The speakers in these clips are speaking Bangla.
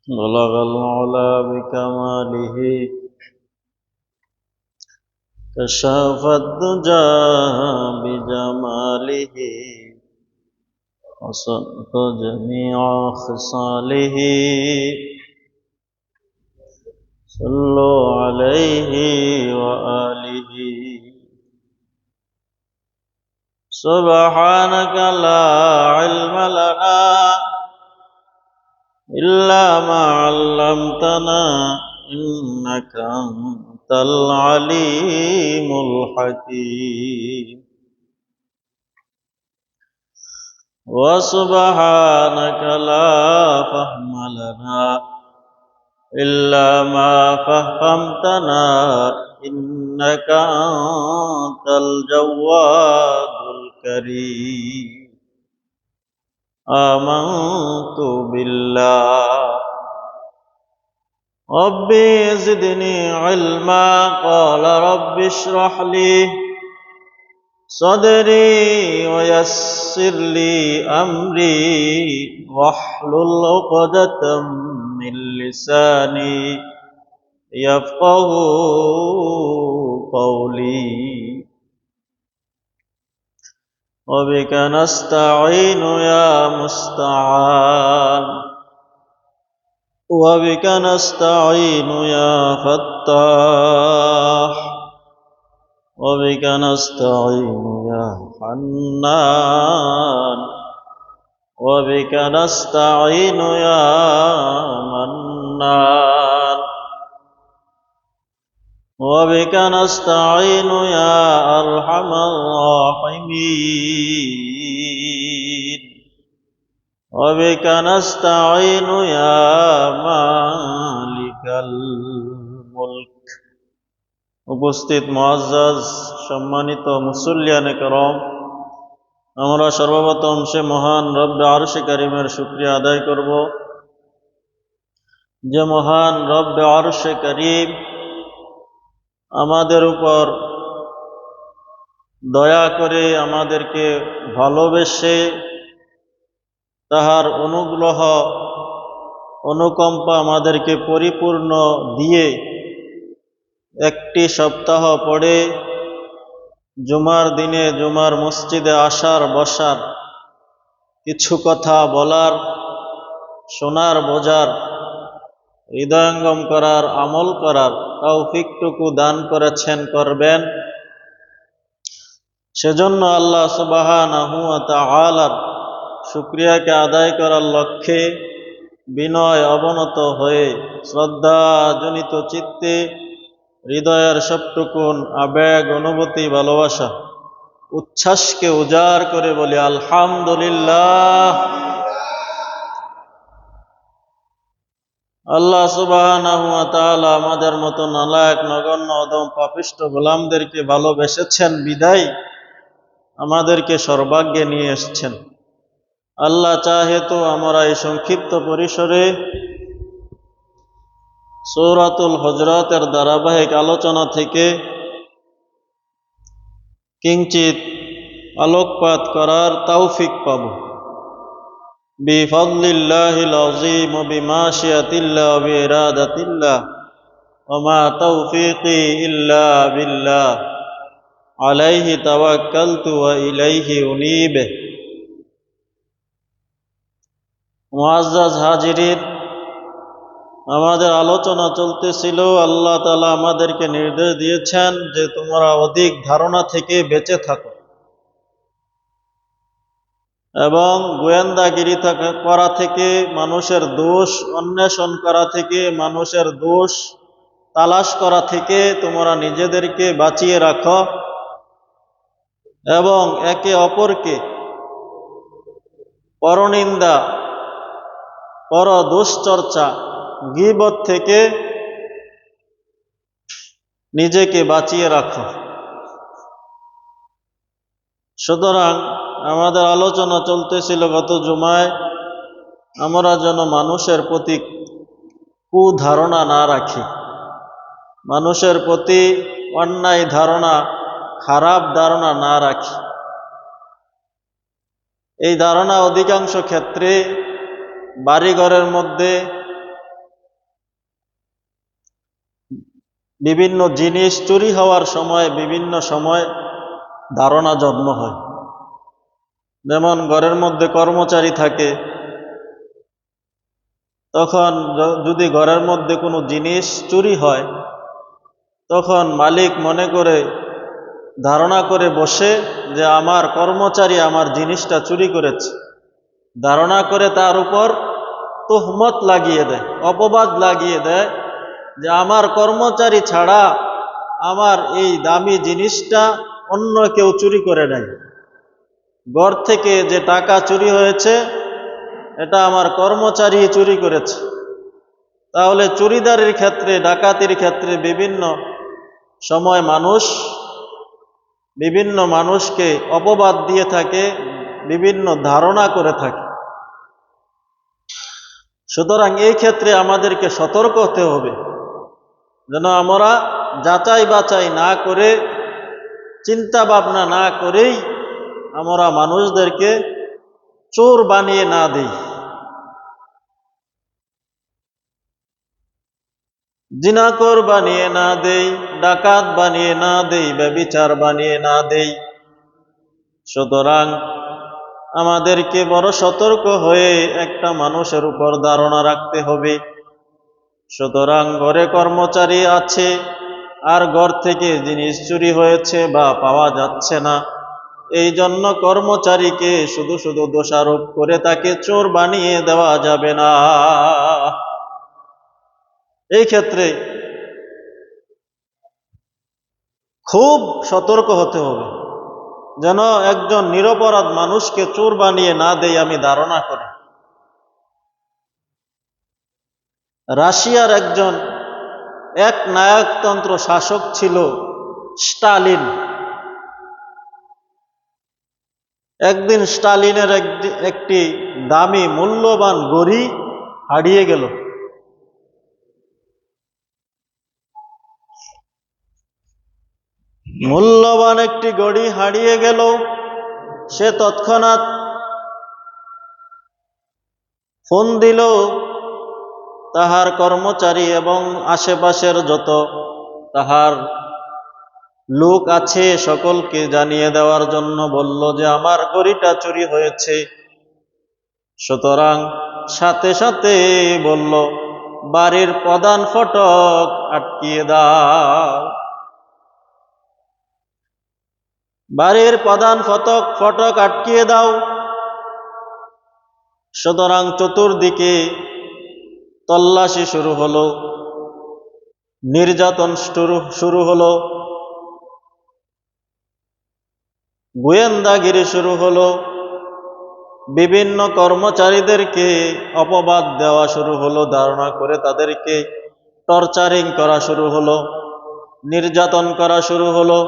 بلغ العلا بكماله كشف الدجى بجماله وصدق جميع خصاله صلوا عليه وآله سبحانك لا علم لنا إلا ما علمتنا إنك أنت العليم الحكيم وسبحانك لا فهم لنا إلا ما فهمتنا إنك أنت الجواد الكريم آمنت بالله ربي زدني علما قال رب اشرح لي صدري ويسر لي أمري واحلل عقدة من لساني يفقه قولي وبك نستعين يا مستعان وبك نستعين يا فتاح وبك نستعين يا حنان وبك نستعين يا منان وبك نستعين يا أرحم الراحمين وبك نستعين يا مالك الملك উপস্থিত মুআজ্জাজ সম্মানিত মুসল্লিয়ানে کرام আমরা সর্বপ্রথম সে মহান রব্বে আরশে কারীমের শুকরিয়া আদায় করব যে মহান রব্বে আরশে কারীম আমাদের উপর দয়া করে আমাদেরকে ভালোবেসে তাহার অনুগ্রহ অনুকম্পা আমাদেরকে পরিপূর্ণ দিয়ে একটি সপ্তাহ পরে জুমার দিনে জুমার মসজিদে আসার বসার কিছু কথা বলার শোনার বোঝার হৃদয়ঙ্গম করার আমল করার তৌফিকটুকু দান করেছেন করবেন সেজন্য আল্লাহ সুবহানাহু ওয়া তাআলার শুকরিয়াকে আদায় করার লক্ষ্যে বিনয় অবনত হয়ে শ্রদ্ধাজনিত চিত্তে হৃদয়ের সবটুকুন আবেগ অনুভূতি ভালোবাসা উচ্ছ্বাসকে উজাড় করে বলি আলহামদুলিল্লাহ। আল্লাহ সুবহানাহু ওয়া তাআলা আমাদের মতো নালায়েক নগণ্য অধম পাপিষ্ঠ গোলামদেরকে ভালোবেসেছেন বিদায় আমাদেরকে সর্বাগ্যে নিয়ে এসেছেন। আল্লাহ চাহে তো আমরা এই সংক্ষিপ্ত পরিসরে সূরাতুল হুজরাতের ধারাবাহিক আলোচনা থেকে কিঞ্চিত আলোকপাত করার তৌফিক পাব বিফাদলিল্লাহিল আযীম ওয়া বিমাশিয়াতিল্লাহ ওয়া বিইরাদাতিল্লাহ ওয়া মা তাওফীকি ইল্লা বিল্লাহ আলাইহি তাওয়াক্কালতু ওয়া ইলাইহি উনীব। মুআজ্জাজ হাজিরিন, আমাদের আলোচনা চলতেছিল। আল্লাহ তাআলা আমাদেরকে নির্দেশ দিয়েছেন যে তোমরা অধিক ধারণা থেকে বেঁচে থাকো এবং গোয়েন্দাগিরি করা থেকে, মানুষের দোষ অন্বেষণ করা থেকে, মানুষের দোষ তালাশ করা থেকে তোমরা নিজেদেরকে বাঁচিয়ে রাখো এবং একে অপরকে পরনিন্দা পর দুশ্চর্চা গীবত থেকে নিজেকে বাঁচিয়ে রাখো। সুতরাং আমাদের আলোচনা চলতেছিল গত জুমায় আমরা যেন মানুষের প্রতি কুধারণা না রাখি, মানুষের প্রতি অন্যায় ধারণা খারাপ ধারণা না রাখি। এই ধারণা অধিকাংশ ক্ষেত্রে বাড়িঘরের মধ্যে বিভিন্ন জিনিস চুরি হওয়ার সময় বিভিন্ন সময় ধারণা জন্ম হয়। যেমন ঘরের মধ্যে কর্মচারী থাকে, তখন যদি ঘরের মধ্যে কোনো জিনিস চুরি হয়, তখন মালিক মনে করে ধারণা করে বসে যে আমার কর্মচারী আমার জিনিসটা চুরি করেছে। ধারণা করে তার উপর তুহমত লাগিয়ে দেয়, অপবাদ লাগিয়ে দেয় যে আমার কর্মচারী ছাড়া আমার এই দামি জিনিসটা অন্য কেউ চুরি করে নাই। ঘর থেকে যে টাকা চুরি হয়েছে এটা আমার কর্মচারী চুরি করেছে। তাহলে চুরিদারির ক্ষেত্রে, ডাকাতির ক্ষেত্রে বিভিন্ন সময় বিভিন্ন মানুষকে অপবাদ দিয়ে থাকে, বিভিন্ন ধারণা করে থাকে। সুতরাং এই ক্ষেত্রে আমাদেরকে সতর্ক হতে হবে, যেন আমরা যাচাই বাছাই না করে, চিন্তা ভাবনা না করেই আমরা মানুষদেরকে চোর বানিয়ে না দিই, জিনাখোর বানিয়ে না দেই, ডাকাত বানিয়ে না দেই, ব্যভিচার বানিয়ে না দেই। সুতরাং আমাদেরকে বড় সতর্ক হয়ে একটা মানুষের উপর ধারণা রাখতে হবে। সুতরাং ঘরে কর্মচারী আছে আর ঘর থেকে জিনিস চুরি হয়েছে বা পাওয়া যাচ্ছে না, এই জন্য কর্মচারীকে শুধু শুধু দোষারোপ করে তাকে চোর বানিয়ে দেওয়া যাবে না। এই ক্ষেত্রে খুব সতর্ক হতে হবে, যেন একজন নিরপরাধ মানুষকে চোর বানিয়ে না দেই আমি ধারণা করি। রাশিয়ার একজন এক নায়কতন্ত্র শাসক ছিল স্টালিন। একদিন স্টালিনের একটি দামি মূল্যবান ঘড়ি হারিয়ে গেল। মূল্যবান একটি ঘড়ি হারিয়ে গেল। সে তৎক্ষণাৎ ফোন দিল তাহার কর্মচারী এবং আশেপাশের যত তাহার লোক আছে সকলকে জানিয়ে দেওয়ার জন্য বলল যে আমার ঘড়িটা চুরি হয়েছে। সুতরাং সাথে সাথে বলল বাড়ির প্রধান ফটক আটকিয়ে দাও। বাড়ির প্রধান ফটক আটকিয়ে দাও। সুতরাং চতুর্দিকে তল্লাশি শুরু হলো, নির্যাতন শুরু হলো, গোয়েন্দাগিরি শুরু হলো, বিভিন্ন কর্মচারীদেরকে অপবাদ দেওয়া শুরু হলো, ধারণা করে তাদেরকে টর্চারিং করা শুরু হলো, নির্যাতন করা শুরু হলো।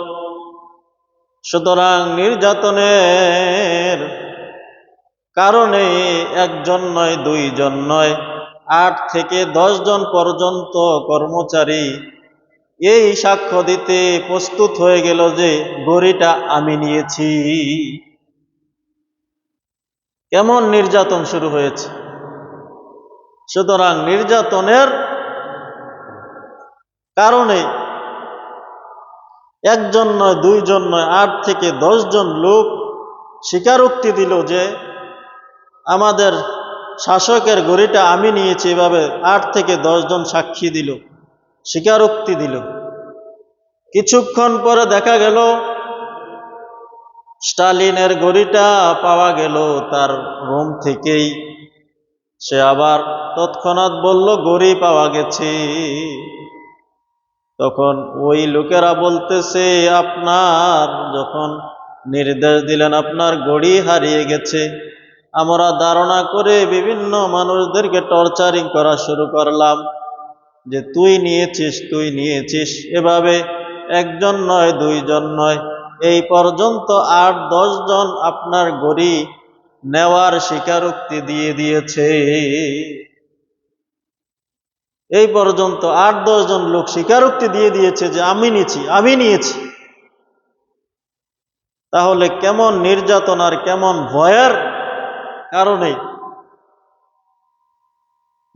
সুতরাং নির্যাতনের কারণে একজন নয়, দুইজন নয়, 8 থেকে 10 জন পর্যন্ত কর্মচারী এই সাক্ষ্য দিতে প্রস্তুত হয়ে গেল যে ঘড়িটা আমি নিয়েছি। কেমন নির্যাতন শুরু হয়েছে! সুতরাং নির্যাতনের কারণে একজন নয়, দুইজন নয়, 8 থেকে 10 জন লোক স্বীকারোক্তি দিল যে আমাদের শাসকের ঘড়িটা আমি নিয়েছি। এভাবে 8 থেকে 10 জন সাক্ষী দিল, স্বীকারোক্তি দিল। কিছুক্ষণ পরে দেখা গেল স্টালিনের ঘড়িটা পাওয়া গেল তার রুম থেকেই। সে আবার তৎক্ষণাৎ বলল ঘড়ি পাওয়া গেছে। তখন ওই লোকেরা বলতেছে আপনার যখন নির্দেশ দিলেন আপনার ঘড়ি হারিয়ে গেছে, আমরা ধারণা করে বিভিন্ন মানুষদেরকে টর্চারিং করা শুরু করলাম যে তুই নিয়েছিস, তুই নিয়েছিস। এভাবে একজন নয়, দুইজন নয়, এই পর্যন্ত 8-10 জন আপনার ঘড়ি নেওয়ার স্বীকারোক্তি দিয়ে দিয়েছে। এই পর্যন্ত 8-10 জন লোক স্বীকারোক্তি দিয়ে দিয়েছে যে আমি নিয়েছি। তাহলে কেমন নির্যাতন আর কেমন ভয়ের কারণে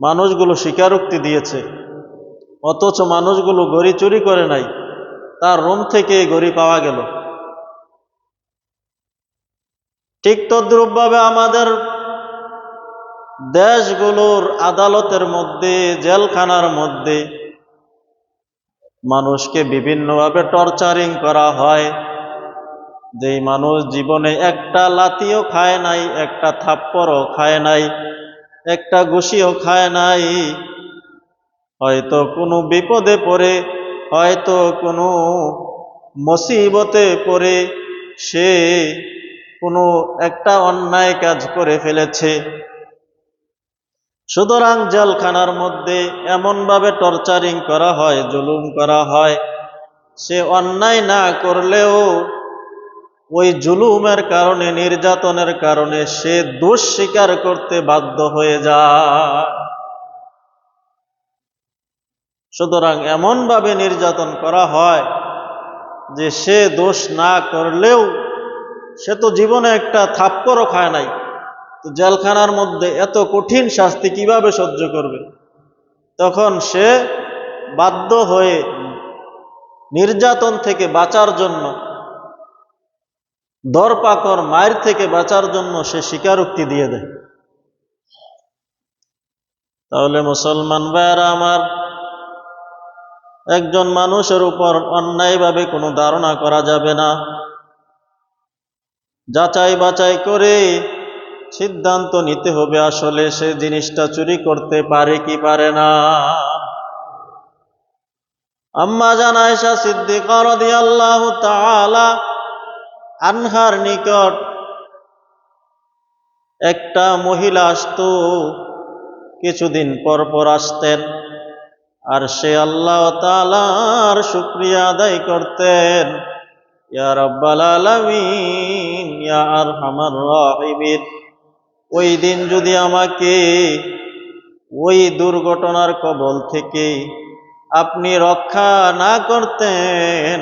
মানুষগুলো স্বীকারোক্তি দিয়েছে! অথচ মানুষগুলো ঘড়ি চুরি করে নাই, তার রুম থেকে ঘড়ি পাওয়া গেল। ঠিক তদ্রূপভাবে আমাদের দেশগুলোর আদালতের মধ্যে, জেলখানার মধ্যে মানুষকে বিভিন্নভাবে টর্চারিং করা হয়। যেই মানুষ জীবনে একটা লাথিও খায় নাই, একটা থাপ্পড়ও খায় নাই, একটা ঘুষিও খায় নাই, হয়তো কোনো বিপদে পড়ে, হয়তো কোনো মুসিবতে পড়ে সে কোনো একটা অন্যায় কাজ করে ফেলেছে, সুতরাং জেলখানার মধ্যে এমনভাবে টর্চারিং করা হয়, জুলুম করা হয়, সে অন্যায় না করলেও ওই জুলুমের কারণে, নির্যাতনের কারণে সে দোষ স্বীকার করতে বাধ্য হয়ে যায়। সুতরাং এমনভাবে নির্যাতন করা হয় যে সে দোষ না করলেও, সে তো জীবনে একটা থাপ্পড়ও খায় নাই, তো জেলখানার মধ্যে এত কঠিন শাস্তি কিভাবে সহ্য করবে? তখন সে বাধ্য হয়ে নির্যাতন থেকে বাঁচার জন্য, দরপাকড় মায়ের থেকে বাঁচার জন্য সে স্বীকারোক্তি দিয়ে দেয়। তাহলে মুসলমান ভাইয়েরা আমার, একজন মানুষের উপর অন্যায়ভাবে কোনো ধারণা করা যাবে না। যাচাই বাছাই করে সিদ্ধান্ত নিতে হবে আসলে সে জিনিসটা চুরি করতে পারে কি পারে না। আম্মা জান আয়েশা সিদ্দিকা রাদিয়াল্লাহু তাআলা আনহার নিকট একটা মহিলা আসতো, কিছুদিন পর পর আসতেন, আর সে আল্লাহ তাআলার শুকরিয়া আদায় করতেন, ইয়া রাব্বাল আলামিন, ইয়া আরহামার রাহিমিন, ওই দিন যদি আমাকে ওই দুর্ঘটনার কবল থেকে আপনি রক্ষা না করতেন,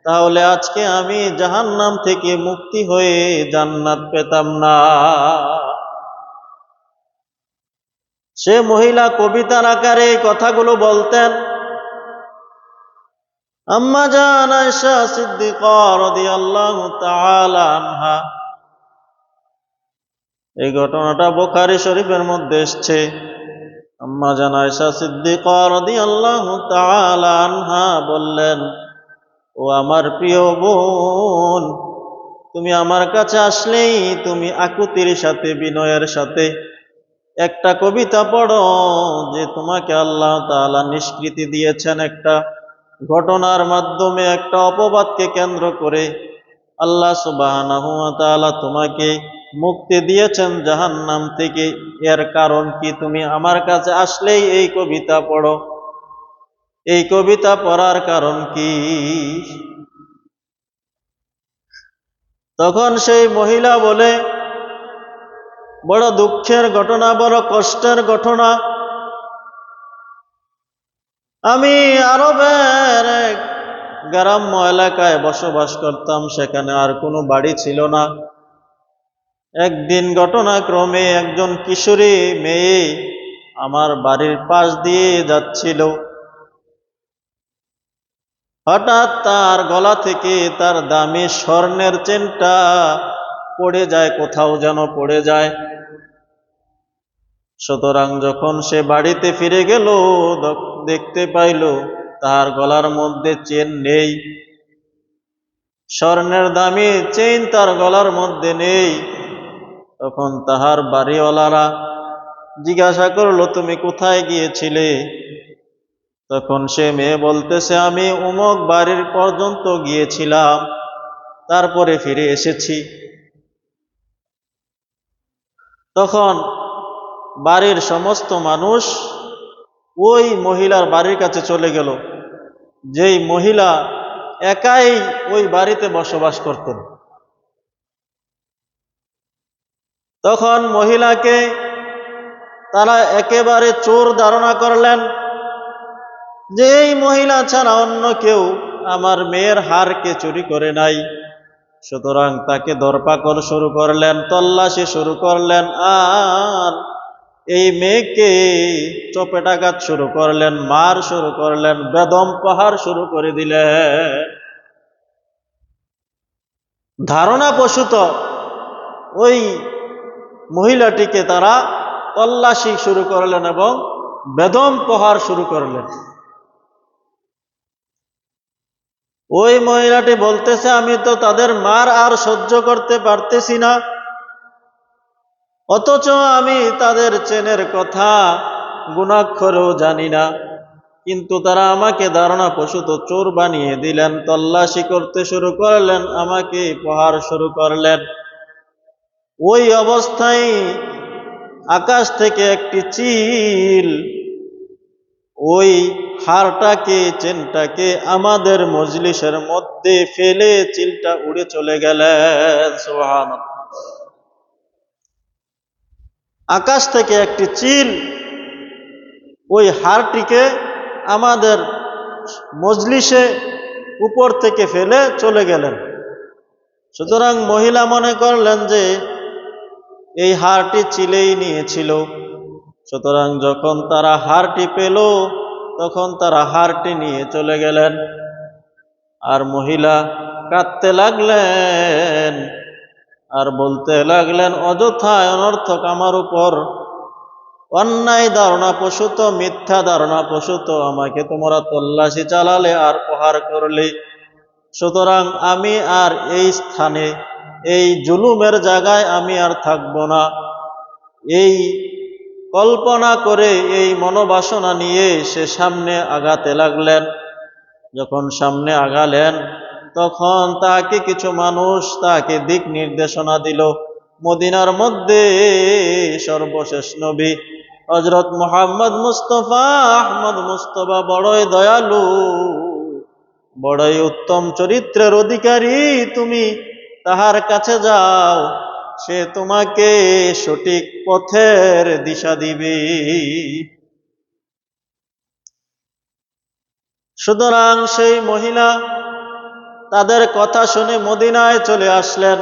তাহলে আজকে আমি জাহান্নাম থেকে মুক্তি হয়ে জান্নাত পেতাম না। সে মহিলা কবিতার আকারে এই কথাগুলো বলতেন। আম্মা জান আয়েশা সিদ্দিকা রাদিয়াল্লাহু তাআলা আনহা, এই ঘটনাটা বুখারী শরীফের মধ্যে এসেছে। আম্মা জান আয়েশা সিদ্দিকা রাদিয়াল্লাহু তাআলা আনহা বললেন, ও আমার প্রিয় বোন, তুমি আমার কাছে আসলেই তুমি আকুতির সাথে, বিনয়ের সাথে একটা কবিতা পড়ো যে তোমাকে আল্লাহ তাআলা নিষ্কৃতি দিয়েছেন, একটা ঘটনার মাধ্যমে, একটা অপবাদকে কেন্দ্র করে আল্লাহ সুবহানাহু ওয়া তাআলা তোমাকে মুক্তি দিয়েছেন জাহান্নাম থেকে। এর কারণ কি? তুমি আমার কাছে আসলেই এই কবিতা পড়ো। এই কবিতা পড়ার কারণ কি? তখন সেই মহিলা বলে, বড় দুঃখের ঘটনা, বড় কষ্টের ঘটনা। আমি আরবের এক গ্রাম্য এলাকায় বসবাস করতাম, সেখানে আর কোনো বাড়ি ছিল না। একদিন ঘটনাক্রমে একজন কিশোরী মেয়ে আমার বাড়ির পাশ দিয়ে যাচ্ছিল। হঠাৎ তার গলা থেকে তার দামি স্বর্ণের চেনটা পড়ে যায়, কোথাও যেন পড়ে যায়। সুতরাং যখন সে বাড়িতে ফিরে গেল, দেখতে পাইল তার গলার মধ্যে চেন নেই, স্বর্ণের দামি চেন তার গলার মধ্যে নেই। তখন তাহার বাড়িওয়ালারা জিজ্ঞাসা করলো, তুমি কোথায় গিয়েছিলে? তখন সে মেয়ে বলতেছে, আমি অমুক বাড়ির পর্যন্ত গিয়েছিলাম, তারপরে ফিরে এসেছি। তখন বাড়ির সমস্ত মানুষ ওই মহিলার বাড়ির কাছে চলে গেল, যেই মহিলা একাই ওই বাড়িতে বসবাস করতেন। তখন মহিলাকে তারা একেবারে চোর ধারণা করলেন, যে এই মহিলা ছাড়া অন্য কেউ আমার মেয়ের হারকে চুরি করে নাই। সুতরাং তাকে ধরপাকড় শুরু করলেন, তল্লাশি শুরু করলেন, আর এই মেয়েকে চপেটাঘাত শুরু করলেন, মার শুরু করলেন, বেদম পাহাড় শুরু করে দিলেন। ধারণাবশত ওই মহিলাটিকে তারা তল্লাশি শুরু করলেন এবং বেদম প্রহার শুরু করলেন। ওই মহিলাটি বলতেছে, আমি তো তাদের মার আর সহ্য করতে পারতেছি না, অথচ আমি তাদের চেনের কথা গুণাক্ষরেও জানি না, কিন্তু তারা আমাকে ধারণাবশত চোর বানিয়ে দিলেন, তল্লাশি করতে শুরু করলেন, আমাকে প্রহার শুরু করলেন। ওই অবস্থায় আকাশ থেকে একটি চিল ওই হারটাকে, চেনটাকে আমাদের মজলিসের মধ্যে ফেলে চিলটা উড়ে চলে গেলেন। সুবহানাল্লাহ। আকাশ থেকে একটি চিল ওই হারটিকে আমাদের মজলিসে উপর থেকে ফেলে চলে গেলেন। সুতরাং মহিলা মনে করলেন যে এই হারটি চিলেই নিয়েছিল। সুতরাং যখন তারা হারটি পেল, তখন তারা হারটি নিয়ে চলে গেলেন। আর মহিলা কাঁদতে লাগলেন আর বলতে লাগলেন, অযথায় অনর্থক আমার উপর অন্যায় ধারণাবশত, মিথ্যা ধারণাবশত আমাকে তোমরা তল্লাশি চালালে আর প্রহার করলে। সুতরাং আমি আর এই স্থানে, এই জুলুমের জায়গায় আমি আর থাকব না। এই কল্পনা করে, এই মনোবাসনা নিয়ে সে সামনে আগাতে লাগলেন। যখন সামনে আগালেন, তখন তাকে কিছু মানুষ তাকে দিক নির্দেশনা দিল। মদিনার মধ্যে সর্বশেষ নবী হযরত মুহাম্মদ মুস্তাফা আহমদ মুস্তফা বড়ই দয়ালু, বড়ই উত্তম চরিত্রের অধিকারী, তুমি তাহার কাছে যাও, সে তোমাকে সঠিক পথের দিশা দিবে। সুতরাং সেই মহিলা তাদের কথা শুনে মদিনায় চলে আসলেন।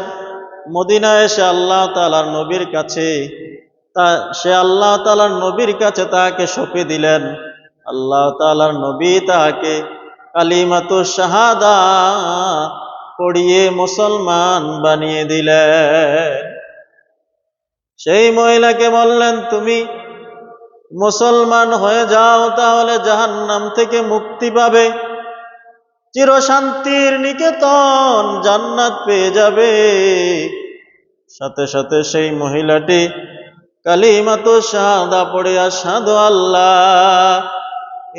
মদিনায় এসে আল্লাহ তাআলার নবীর কাছে সে আল্লাহ তাআলার নবীর কাছে তাকে সঁপে দিলেন। আল্লাহ তাআলার নবী তাকে কালিমাতুশ শাহাদা পড়িয়ে মুসলমান বানিয়ে দিলেন। সেই মহিলাকে বললেন, তুমি মুসলমান হয়ে যাও, তাহলে জাহান্নাম থেকে মুক্তি পাবে, চিরশান্তির নিকেতন জান্নাত পেয়ে যাবে। সাথে সাথে সেই মহিলাটি কালিমাতুশ শাহাদা পড়ে আশহাদু আল্লাহ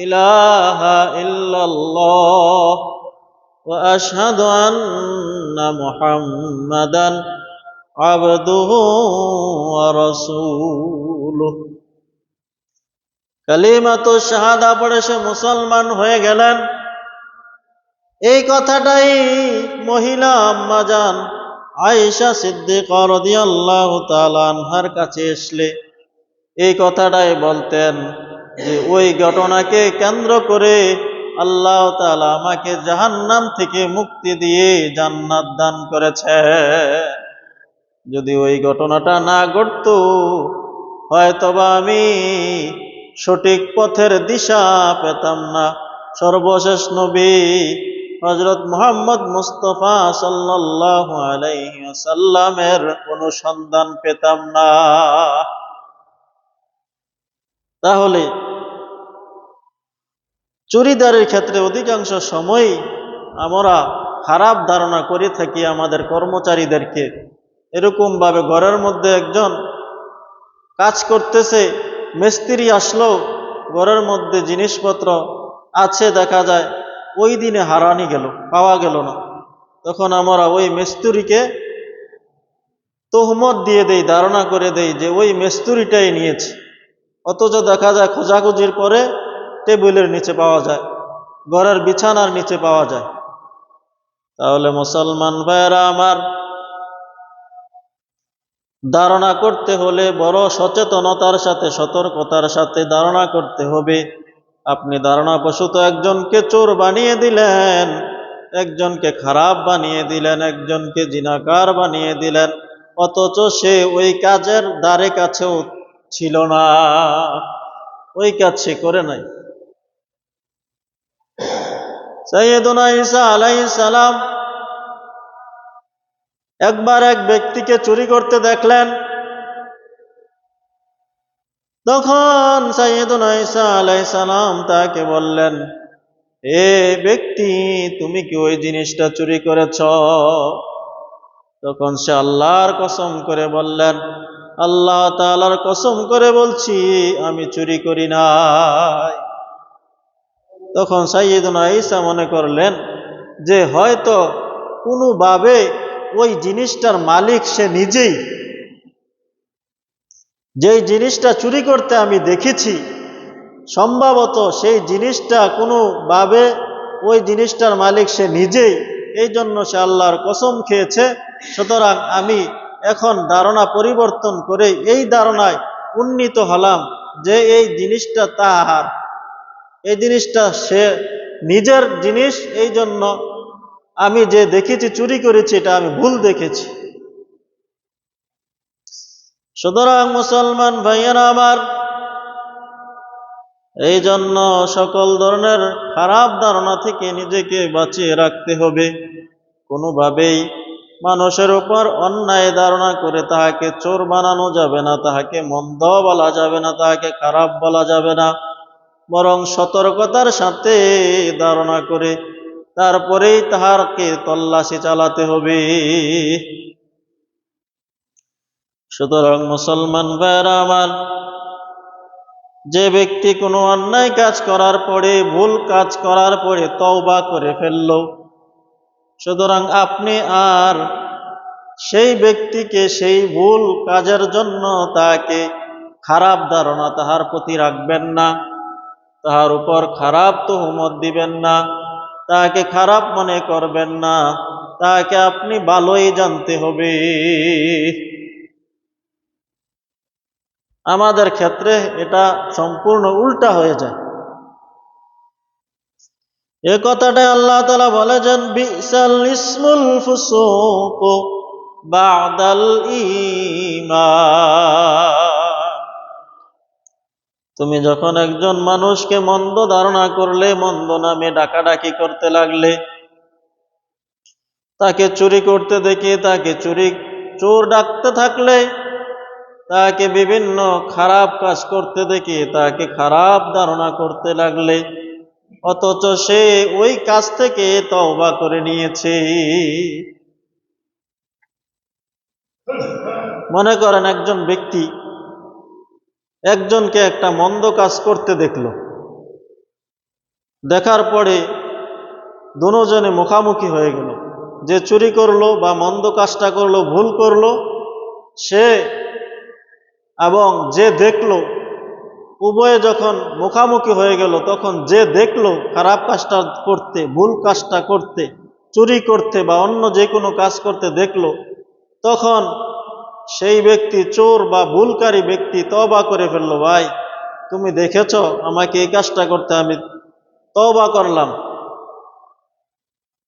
ইলাহা ইল্লাল্লাহ ওয়া আশহাদু আন্না মুহাম্মাদান আবদুহু ওয়া রাসূলুহু, কালিমাতুশ শাহাদা পড়ে সে মুসলমান হয়ে গেলেন। এই কথাটাই মহিলা আম্মা জান আয়েশা সিদ্দিকা রাদিয়াল্লাহু তাআলা আনহার কাছে আসলে এই কথাটাই বলতেন যে ওই ঘটনাকে কেন্দ্র করে আল্লাহ তাআলা আমাকে জাহান্নাম থেকে মুক্তি দিয়ে জান্নাত দান করেছে। যদি ওই ঘটনাটা না ঘটতো, হয়তোবা আমি সঠিক পথের দিশা পেতাম না, সর্বশেষ নবী হযরত মুহাম্মদ মুস্তাফা সাল্লাল্লাহু আলাইহি ওয়াসাল্লামের কোনো সন্ধান পেতাম না। তাহলে চুরিদারের ক্ষেত্রে অধিকাংশ সময় আমরা খারাপ ধারণা করে থাকি আমাদের কর্মচারীদেরকে। এরকম ভাবে ঘরের মধ্যে একজন কাজ করতেছে, মিস্ত্রি আসলো, ঘরের মধ্যে জিনিসপত্র আছে, দেখা যায় ওই দিনে হারানি গেল, পাওয়া গেল না, তখন আমরা ওই মিস্ত্রিকে তোহমত দিয়ে দেই, ধারণা করে দেই যে ওই মিস্ত্রিটাই নিয়েছে। অথচ দেখা যায় খোঁজাখুঁজির পরে টেবিলের নিচে পাওয়া যায়, ঘরের বিছানার নিচে পাওয়া যায়। তাহলে মুসলমান ভাইয়েরা আমার, ধারণা করতে হলে বড় সচেতনতার সাথে, সতর্কতার সাথে ধারণা করতে হবে। আপনি ধারণাবশত একজনকে চোর বানিয়ে দিলেন, একজনকে খারাপ বানিয়ে দিলেন, একজনকে জিনাকার বানিয়ে দিলেন, অথচ সে ওই কাজের দ্বারে কাছেও ছিল না, ওই কাজ সে করে নাই। সাইয়েদুনা ঈসা আলাইহিস সালাম একবার এক ব্যক্তিকে চুরি করতে দেখলেন। তখন সাইয়েদুনা ঈসা আলাইহিস সালাম তাকে বললেন, এ ব্যক্তি, তুমি কি ওই জিনিসটা চুরি করেছ? তখন সে আল্লাহর কসম করে বললেন, আল্লাহ তাআলার কসম করে বলছি আমি চুরি করি নাই। তখন সাইয়েদুনা ঈসা মনে করলেন যে হয়তো কোনোভাবে ওই জিনিসটার মালিক সে নিজেই, যেই জিনিসটা চুরি করতে আমি দেখেছি সম্ভবত সেই জিনিসটা কোনোভাবে ওই জিনিসটার মালিক সে নিজেই, এই জন্য সে আল্লাহর কসম খেয়েছে। সুতরাং আমি এখন ধারণা পরিবর্তন করে এই ধারণায় উন্নীত হলাম যে এই জিনিসটা তার, এই জিনিসটা সে নিজের জিনিস, এই জন্য আমি যে দেখেছি চুরি করেছি এটা আমি ভুল দেখেছি। সুতরাং মুসলমান ভাইয়েরা আমার, এই জন্য সকল ধরনের খারাপ ধারণা থেকে নিজেকে বাঁচিয়ে রাখতে হবে। কোনোভাবেই মানুষের উপর অন্যায় ধারণা করে তাহাকে চোর বানানো যাবে না, তাহাকে মন্দ বলা যাবে না, তাহাকে খারাপ বলা যাবে না, বরং সতর্কতার সাথে ধারণা করে তারপরেই তাহাকে তল্লাশি চালাতে হবে। সুতরাং মুসলমান ভাইয়েরা আমার, যে ব্যক্তি কোনো অন্যায় কাজ করার পরে, ভুল কাজ করার পরে তওবা করে ফেলল, সুতরাং আপনি আর সেই ব্যক্তিকে সেই ভুল কাজের জন্য তাকে খারাপ ধারণা তাহার প্রতি রাখবেন না, তাহার উপর খারাপ তুহমত দিবেন না, তাকে খারাপ মনে করবেন না, তাকে আপনি ভালোই জানতে হবে। আমাদের ক্ষেত্রে এটা সম্পূর্ণ উল্টা হয়ে যায়। এ কথাটাই আল্লাহ তাআলা বলেছেন, বিসাল ইসমুল ফুসুকু বাদাল ঈমান। তুমি যখন একজন মানুষকে মন্দ ধারণা করলে, মন্দ নামে ডাকাডাকি করতে লাগলে, তাকে চুরি করতে দেখে তাকে চোর ডাকতে থাকলে, তাকে বিভিন্ন খারাপ কাজ করতে দেখে তাকে খারাপ ধারণা করতে লাগলে, অথচ সে ওই কাজ থেকে তওবা করে নিয়েছে। মনে করেন একজন ব্যক্তি একজনকে একটা মন্দ কাজ করতে দেখলো, দেখার পরে দুজনে মুখামুখি হয়ে গেল। যে চুরি করলো বা মন্দ কাজটা করলো, ভুল করলো সে এবং যে দেখলো, উভয়ে যখন মুখামুখি হয়ে গেল, তখন যে দেখলো খারাপ কাজটা করতে, ভুল কাজটা করতে, চুরি করতে বা অন্য যে কোনো কাজ করতে দেখলো, তখন সেই ব্যক্তি, চোর বা ভুলকারী ব্যক্তি তওবা করে ফেললো, ভাই তুমি দেখেছো আমাকে এই কাজটা করতে, আমি তওবা করলাম,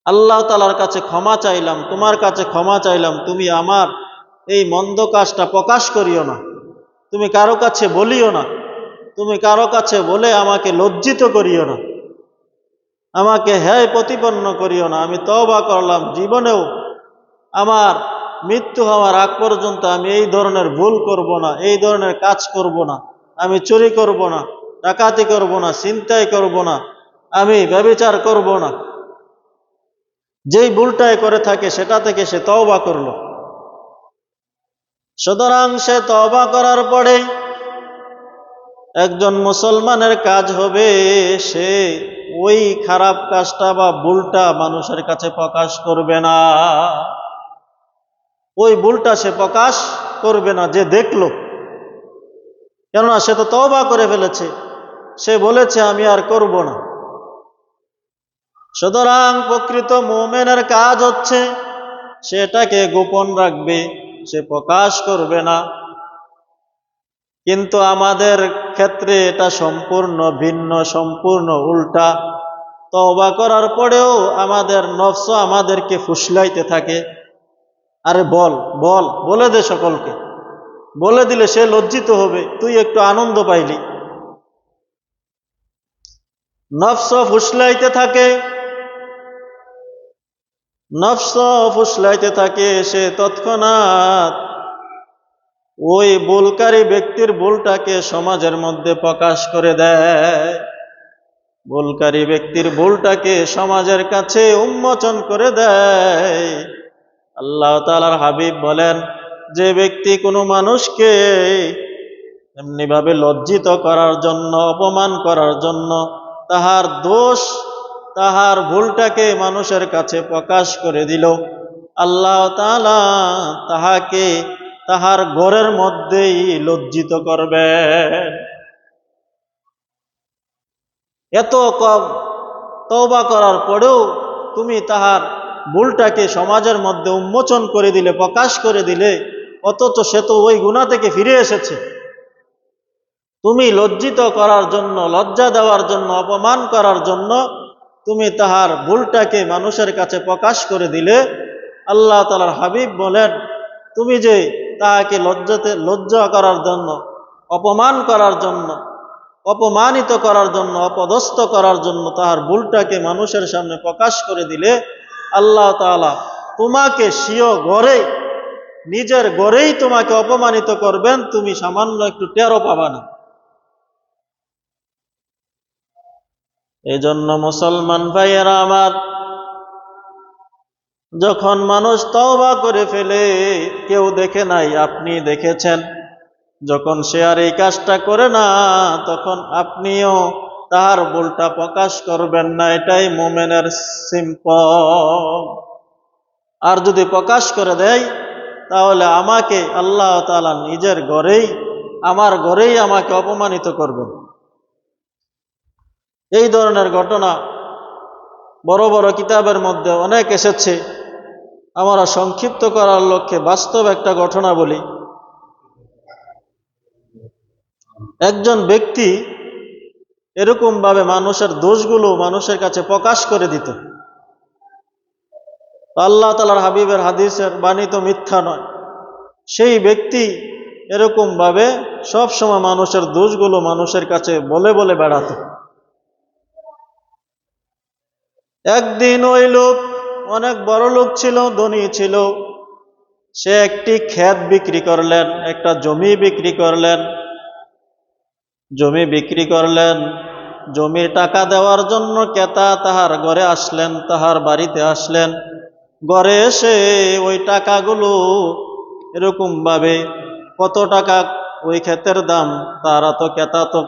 আল্লাহ তাআলার কাছে ক্ষমা চাইলাম, তোমার কাছে ক্ষমা চাইলাম, তুমি আমার এই মন্দ কাজটা প্রকাশ করিও না, তুমি কারো কাছে বলিও না, তুমি কারো কাছে বলে আমাকে লজ্জিত করিও না, আমাকে হেয় প্রতিপন্ন করিও না, আমি তওবা করলাম, জীবনেও আমার মৃত্যু হওয়ার আগ পর্যন্ত আমি এই ধরনের ভুল করব না, এই ধরনের কাজ করব না, আমি চুরি করব না, ডাকাতি করব না, ছিনতাই করব না, আমি ব্যভিচার করব না। যেই ভুলটাই করে থাকে সেটা থেকে সে তওবা করলো। সুতরাং সে তওবা করার পরে একজন মুসলমানের কাজ হবে, সে ওই খারাপ কাজটা বা ভুলটা মানুষের কাছে প্রকাশ করবে না, ওই ভুলটা সে প্রকাশ করবে না যে দেখলো, কেননা সে তো তওবা করে ফেলেছে, সে বলেছে আমি আর করব না। সুতরাং প্রকৃত মুমিনের কাজ হচ্ছে সেটাকে গোপন রাখবে, সে প্রকাশ করবে না। কিন্তু আমাদের ক্ষেত্রে এটা সম্পূর্ণ ভিন্ন, সম্পূর্ণ উল্টা। তওবা করার পরেও আমাদের নফস আমাদেরকে ফুসলাইতে থাকে, আরে বল বল, বলে দে সকলকে, বলে দিলে সে লজ্জিত হবে, তুই একটু আনন্দ পাইলি। নফস ফুসলাইতে থাকে, নফস ফুসলাইতে থাকে, সে তৎক্ষণাৎ ওই ভুলকারী ব্যক্তির ভুলটাকে সমাজের মধ্যে প্রকাশ করে দেয়, ভুলকারী ব্যক্তির ভুলটাকে সমাজের কাছে উন্মোচন করে দেয়। আল্লাহ তাআলার হাবিব বলেন, যে ব্যক্তি কোনো মানুষকে এমনিভাবে লজ্জিত করার জন্য, অপমান করার জন্য তাহার দোষ, তাহার ভুলটাকে মানুষের কাছে প্রকাশ করে দিল, আল্লাহ তাআলা তাহাকে তাহার ঘরের মধ্যেই লজ্জিত করবেন। এত কম তওবা করার পরেও তুমি তাহার ভুলটাকে সমাজের মধ্যে উন্মোচন করে দিলে, প্রকাশ করে দিলে, অথচ সে তো ওই গুনাহ থেকে ফিরে এসেছে। তুমি লজ্জিত করার জন্য, লজ্জা দেওয়ার জন্য, অপমান করার জন্য তুমি তাহার ভুলটাকে মানুষের কাছে প্রকাশ করে দিলে, আল্লাহ তাআলার হাবিব বলেন, তুমি যে তাহাকে লজ্জা করার জন্য, অপমান করার জন্য, অপমানিত করার জন্য, অপদস্থ করার জন্য তাহার ভুলটাকে মানুষের সামনে প্রকাশ করে দিলে, আল্লাহ তাআলা তোমাকে স্বীয় ঘরে, নিজের ঘরেই তোমাকে অপমানিত করবেন, তুমি সামান্য একটু টেরও পাবা না। এই জন্য মুসলমান ভাইয়েরা আমার, যখন মানুষ তওবা করে ফেলে, কেউ দেখে নাই, আপনি দেখেছেন, যখন সে আর এই কাজটা করে না, তখন আপনিও তাহার ভুলটা প্রকাশ করবেন না। এটাই মুমিনের সিম্পল। আর যদি প্রকাশ করে দেয়, তাহলে আমাকে আল্লাহ তাআলা নিজের ঘরেই, আমার ঘরেই আমাকে অপমানিত করবেন। এই ধরনের ঘটনা বড় বড় কিতাবের মধ্যে অনেক এসেছে। আমরা সংক্ষিপ্ত করার লক্ষ্যে বাস্তব একটা ঘটনা বলি। একজন ব্যক্তি এরকম ভাবে মানুষের দোষগুলো মানুষের কাছে প্রকাশ করে দিত। আল্লাহ তাআলার হাবিবের হাদিসের বাণী তো মিথ্যা নয়। সেই ব্যক্তি এরকম ভাবে সব সময় মানুষের দোষগুলো মানুষের কাছে বলে বলে বেড়াত। একদিন ওই লোক অনেক বড় লোক ছিল, ধনী ছিল। সে একটি ক্ষেত বিক্রি করলেন, একটা জমি বিক্রি করলেন। জমি বিক্রি করলেন, জমির টাকা দেওয়ার জন্য ক্রেতা তাহার ঘরে আসলেন, তাহার বাড়িতে আসলেন। ঘরে এসে ওই টাকাগুলো এরকম ভাবে, কত টাকা ওই ক্ষেতের দাম, তারা তো ক্রেতা তো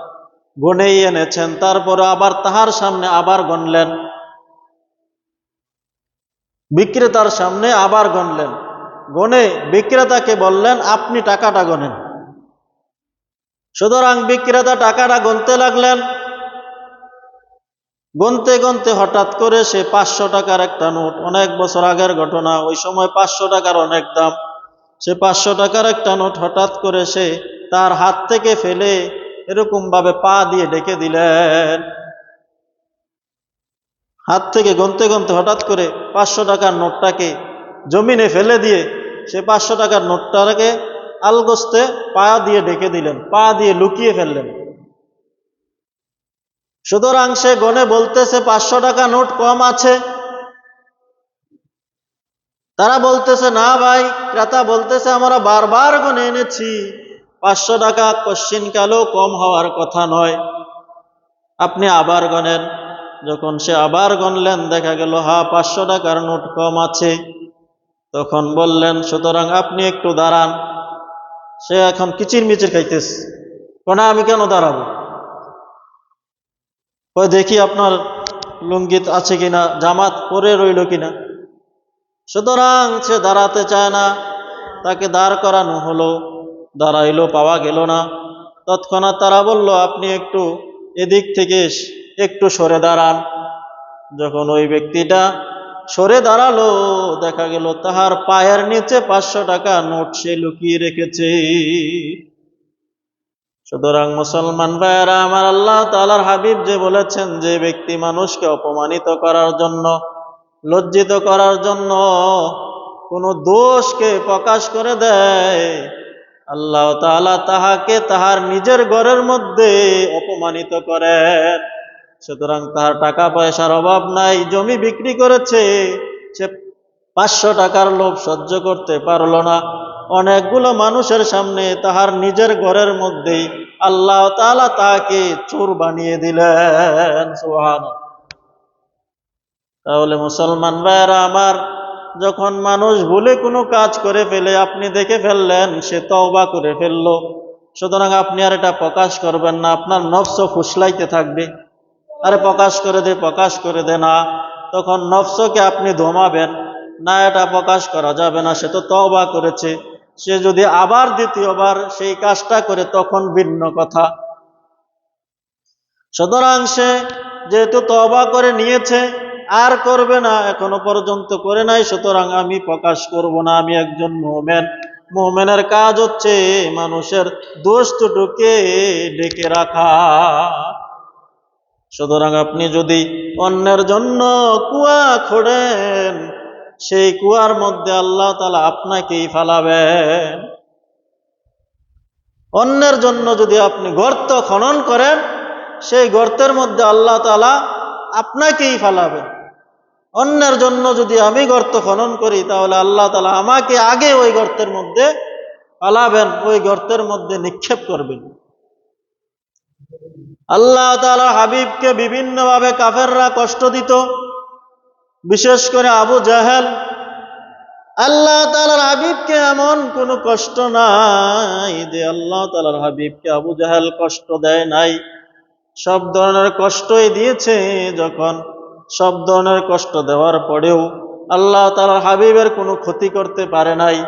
গনেই এনেছেন, তারপরে আবার তাহার সামনে আবার গণলেন, বিক্রেতার সামনে আবার গণলেন। গনে বিক্রেতাকে বললেন, আপনি টাকাটা গনেন। সুতরাং বিক্রেতা টাকাটা গুনতে লাগলেন। গুনতে গুনতে হঠাৎ করে সে 500 টাকার একটা নোট, অনেক বছর আগের ঘটনা, ওই সময় 500 টাকার অনেক দাম। সে 500 টাকার একটা নোট হঠাৎ করে সে তার হাত থেকে ফেলে এরকম ভাবে পা দিয়ে ঢেকে দিলেন। হাত থেকে গুনতে গুনতে হঠাৎ করে 500 টাকার নোটটাকে জমিনে ফেলে দিয়ে সে 500 টাকার নোটটাকে আলগোস্তে পা দিয়ে ঢেকে দিলেন, পা দিয়ে লুকিয়ে ফেললেন। সুতরাং সে গনে বলতেছে 500 টাকা নোট কম আছে। তারা বলতেছে, না ভাই, ক্রেতা বলতেছে আমরা বারবার গনে এনেছি, 500 টাকা কশ্চিনকালেও কম হওয়ার কথা নয়, আপনি আবার গনেন। যখন সে আবার গনলেন, দেখা গেল 500 টাকার নোট কম আছে। তখন বললেন, সুতরাং আপনি একটু দাঁড়ান। সে এখন কিচির মিচির খাইতেছে, না আমি কেন দাঁড়াবো, দেখি আপনার লুঙ্গিত আছে কিনা, জামাত পরে রইল কিনা। সুতরাং সে দাঁড়াতে চায় না, তাকে দাঁড় করানো হলো, দাঁড়াইলো, পাওয়া গেল না। তৎক্ষণাৎ তারা বলল, আপনি একটু এদিক থেকে একটু সরে দাঁড়ান। যখন ওই ব্যক্তিটা সরে দাঁড়ালো, দেখা গেল তাহার পায়ের নিচে 500 টাকা নোট সে লুকিয়ে রেখেছে। সুতরাং মুসলমান ভাইয়েরা আমার, আল্লাহ তাআলার হাবিব যে বলেছেন, যে ব্যক্তি মানুষকে অপমানিত করার জন্য, লজ্জিত করার জন্য কোন দোষকে প্রকাশ করে দেয়, আল্লাহ তাআলা তাহাকে তাহার নিজের ঘরের মধ্যে অপমানিত করেন। সুতরাং তাহার টাকা পয়সার অভাব নাই, জমি বিক্রি করেছে, সে 500 টাকার লোভ সহ্য করতে পারল না। অনেকগুলো মানুষের সামনে তাহার নিজের ঘরের মধ্যেই আল্লাহ তাআলা তাকে চোর বানিয়ে দিলেন। সুবহানাল্লাহ। তাহলে মুসলমান ভাইয়েরা আমার, যখন মানুষ ভুলে কোনো কাজ করে ফেলে, আপনি দেখে ফেললেন সে তওবা করে ফেললো, সুতরাং আপনি আর এটা প্রকাশ করবেন না, আপনার নফস ফুসলাইতে থাকবে, আরে প্রকাশ করে দে না। তখন নফসকে আপনি দমাবেন না, এটা প্রকাশ করা যাবে না, সে তো তওবা করেছে। সে যদি আবার দ্বিতীয়বার সেই কাজটা করে তখন ভিন্ন কথা। সুতরাং সে যেহেতু তওবা করে নিয়েছে, আর করবে না, এখনো পর্যন্ত করে নাই, সুতরাং আমি প্রকাশ করব না। আমি একজন মুমিন, মুমিনের কাজ হচ্ছে মানুষের দোষ ত্রুটিকে ঢেকে রাখা। সুতরাং আপনি যদি অন্যের জন্য কুয়া খোঁড়েন, সেই কুয়ার মধ্যে আল্লাহ তাআলা আপনাকেই ফালাবেন। অন্যের জন্য যদি আপনি গর্ত খনন করেন, সেই গর্তের মধ্যে আল্লাহ তাআলা আপনাকেই ফালাবেন। অন্যের জন্য যদি আমি গর্ত খনন করি, তাহলে আল্লাহ তাআলা আমাকে আগে ওই গর্তের মধ্যে ফালাবেন, ওই গর্তের মধ্যে নিক্ষেপ করবেন। আল্লাহ তাআলা হাবিবকে বিভিন্নভাবে কাফেররা কষ্ট দিত, বিশেষ করে আবু জাহেল। আল্লাহ তাআলার হাবিবকে এমন কোনো কষ্ট নাই যে আল্লাহ তাআলার হাবিবকে আবু জাহেল কষ্ট দেয় নাই। সব ধরনের কষ্টই দিয়েছে। যখন সব ধরনের কষ্ট দেওয়ার পরেও আল্লাহ তাআলার হাবিবের কোনো ক্ষতি করতে পারে নাই।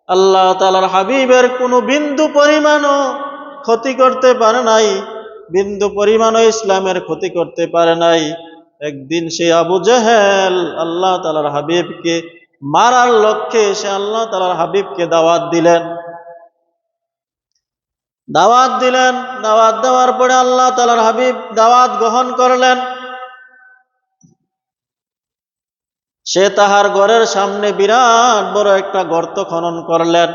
আল্লাহ তাআলার হাবিবের কোনো বিন্দু পরিমাণও ক্ষতি করতে পারে নাই, বিন্দু পরিমাণও ইসলামের ক্ষতি করতে পারে নাই। একদিন সেই আবু জাহেল আল্লাহ তাআলার হাবিবকে মারার লক্ষ্যে সে আল্লাহ তাআলার হাবিবকে দাওয়াত দিলেন। দাওয়াত দেওয়ার পরে আল্লাহ তাআলার হাবিব দাওয়াত গ্রহণ করলেন। সে তাহার ঘরের সামনে বিরাট বড় একটা গর্ত খনন করলেন।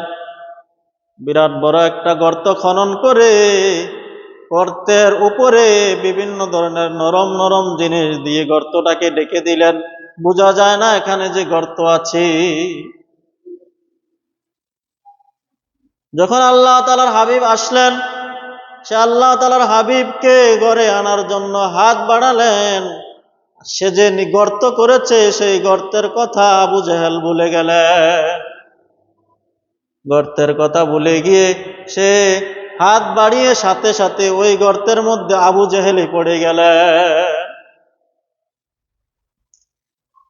বিরাট বড় একটা গর্ত খনন করে গর্তের উপরে বিভিন্ন ধরনের নরম নরম জিনিস দিয়ে গর্তটাকে ঢেকে দিলেন, বোঝা যায় না এখানে যে গর্ত আছে। যখন আল্লাহ তাআলার হাবিব আসলেন, সে আল্লাহ তাআলার হাবিবকে ঘরে আনার জন্য হাত বাড়ালেন। সে যে গর্ত করেছে সেই গর্তের কথা আবু জাহেল ভুলে গেলেন। গর্তের কথা ভুলে গিয়ে সে হাত বাড়িয়ে সাথে সাথে ওই গর্তের মধ্যে আবু জাহেলই পড়ে গেলেন।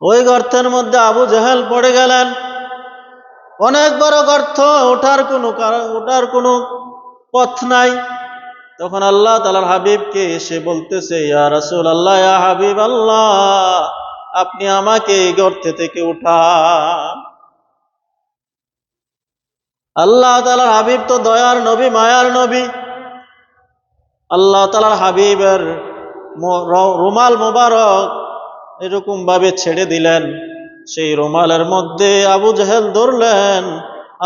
ওই গর্তের মধ্যে আবু জাহেল পড়ে গেলেন। অনেক বড় গর্ত, ওঠার কোনো পথ নাই। তখন আল্লাহ তাআলার হাবিবকে এসে বলতেছে, ইয়া রাসূলুল্লাহ, ইয়া হাবিবাল্লাহ, আপনি আমাকে এই গর্ত থেকে উঠান। আল্লাহ তাআলার হাবিব তো দয়ার নবী, মায়ার নবী। আল্লাহ তাআলার হাবিবের রুমাল মোবারক এরকম ভাবে ছেড়ে দিলেন, সেই রুমালের মধ্যে আবু জাহেল ধরলেন।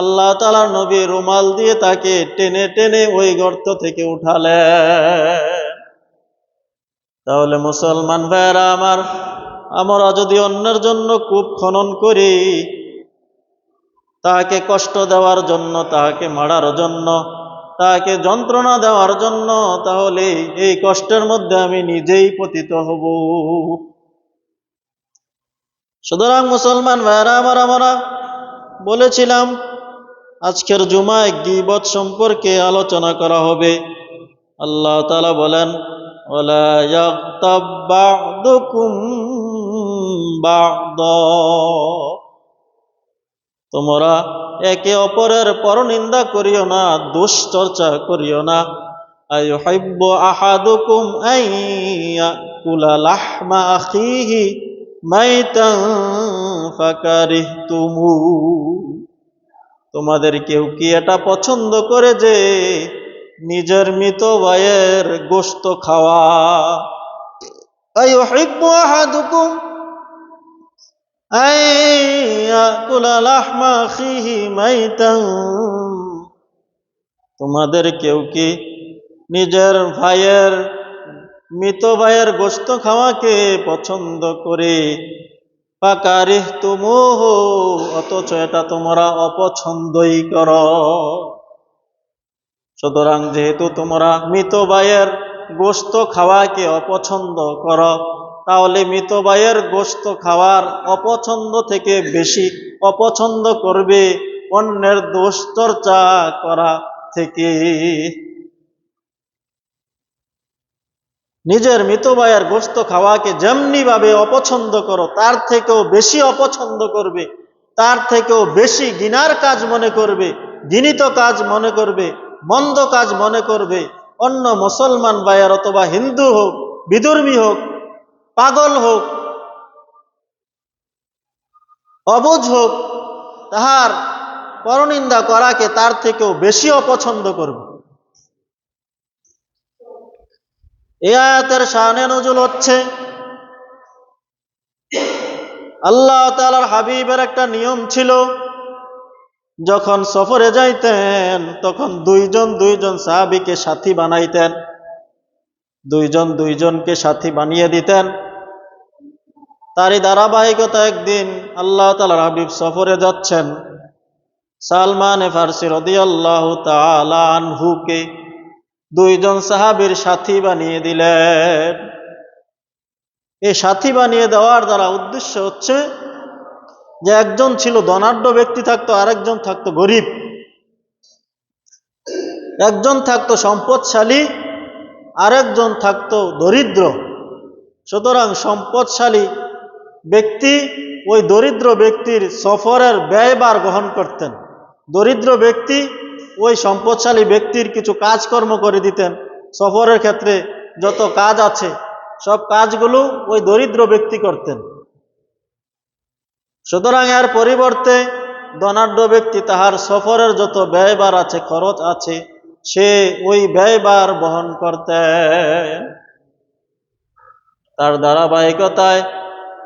আল্লাহ তাআলার নবী রুমাল দিয়ে তাকে টেনে টেনে ওই গর্ত থেকে উঠালেন। তাহলে মুসলমান ভাইয়েরা আমার, আমরা যদি অন্যের জন্য কূপ খনন করি, তাহাকে কষ্ট দেওয়ার জন্য, তাহাকে মারার জন্য, তাহাকে যন্ত্রণা দেওয়ার জন্য, তাহলে এই কষ্টের মধ্যে আমি নিজেই পতিত হব। সুতরাং মুসলমান ভাইয়েরা আমার, আমরা বলেছিলাম আজকের জুমায় গীবত সম্পর্কে আলোচনা করা হবে। আল্লাহ তাআলা বলেন, ওয়ালা ইয়াগতাব বা'দুকুম বা'দা, তোমরা একে অপরের পরনিন্দা করিও না, দুশ্চর্চা করিও না। আইয়ুহিব্বু আহাদুকুম আন ইয়াকুলা লাহমা আখিহি মাইতান ফাকারিহতুমু, তোমাদের কেউ কি এটা পছন্দ করে যে নিজের মৃত ভাইয়ের গোশত খাওয়া? আইয়ুহিব্বু আহাদুকুম আন ইয়াকুলা লাহমা আখিহি মাইতান তোমাদের কেউ কি নিজের ভাইয়ের মৃত ভাইয়ের গোশত খাওয়াকে পছন্দ করে ফাকারিহ তুমুহু, অথচ এটা তোমরা অপছন্দই করো। সুতরাং যেহেতু তোমরা মৃত ভাইয়ের গোশত খাওয়াকে অপছন্দ করো, তাহলে মৃত ভাইয়ের গোশত খাওয়ার অপছন্দ থেকে বেশি অপছন্দ করবে অন্যের দোষ চর্চা করা থেকে। নিজের মৃত ভাইয়ের গোশত খাওয়াকে যেমনি ভাবে অপছন্দ করো, তার থেকেও বেশি অপছন্দ করবে, তার থেকেও বেশি ঘৃণার কাজ মনে করবে, ঘৃণিত কাজ মনে করবে, মন্দ কাজ মনে করবে অন্য মুসলমান ভাইয়ের, অথবা হিন্দু হোক, বিধর্মী হোক, পাগল হোক, অবুঝ হোক, তাহার পরনিন্দা করাকে তার থেকেও বেশি অপছন্দ করবে। এই আয়াতের শানে নজুল হচ্ছে, আল্লাহ তাআলার হাবিবের একটা নিয়ম ছিল, যখন সফরে যাইতেন তখন দুইজন সাহাবীকে সাথী বানাইতেন, দুইজনকে সাথী বানিয়ে দিতেন। তারই ধারাবাহিকতা একদিন আল্লাহ তাআলার হাবিব সফরে যাচ্ছেন, সালমান ফারসি রাদিয়াল্লাহু তাআলা আনহুকে দুইজন সাহাবীর সাথী বানিয়ে দিলেন। এই সাথী বানিয়ে দেওয়ার দ্বারা উদ্দেশ্য হচ্ছে যে একজন ছিল ধনাঢ্য ব্যক্তি থাকতো, আরেকজন থাকতো গরিব, একজন থাকতো সম্পদশালী, আরেকজন থাকতো দরিদ্র। সুতরাং সম্পদশালী ব্যক্তি ওই দরিদ্র ব্যক্তির সফরের ব্যয়ভার গ্রহণ করতেন, দরিদ্র ব্যক্তি ওই সম্পদশালী ব্যক্তির কিছু কাজকর্ম করে দিতেন। সফরের ক্ষেত্রে যত কাজ আছে সব কাজগুলো ওই দরিদ্র ব্যক্তি করতেন। সুতরাং এর পরিবর্তে ধনাঢ্য ব্যক্তি তাহার সফরের যত ব্যয়ভার আছে, খরচ আছে, সে ওই ব্যয়ভার বহন করতেন। তার ধারাবাহিকতায়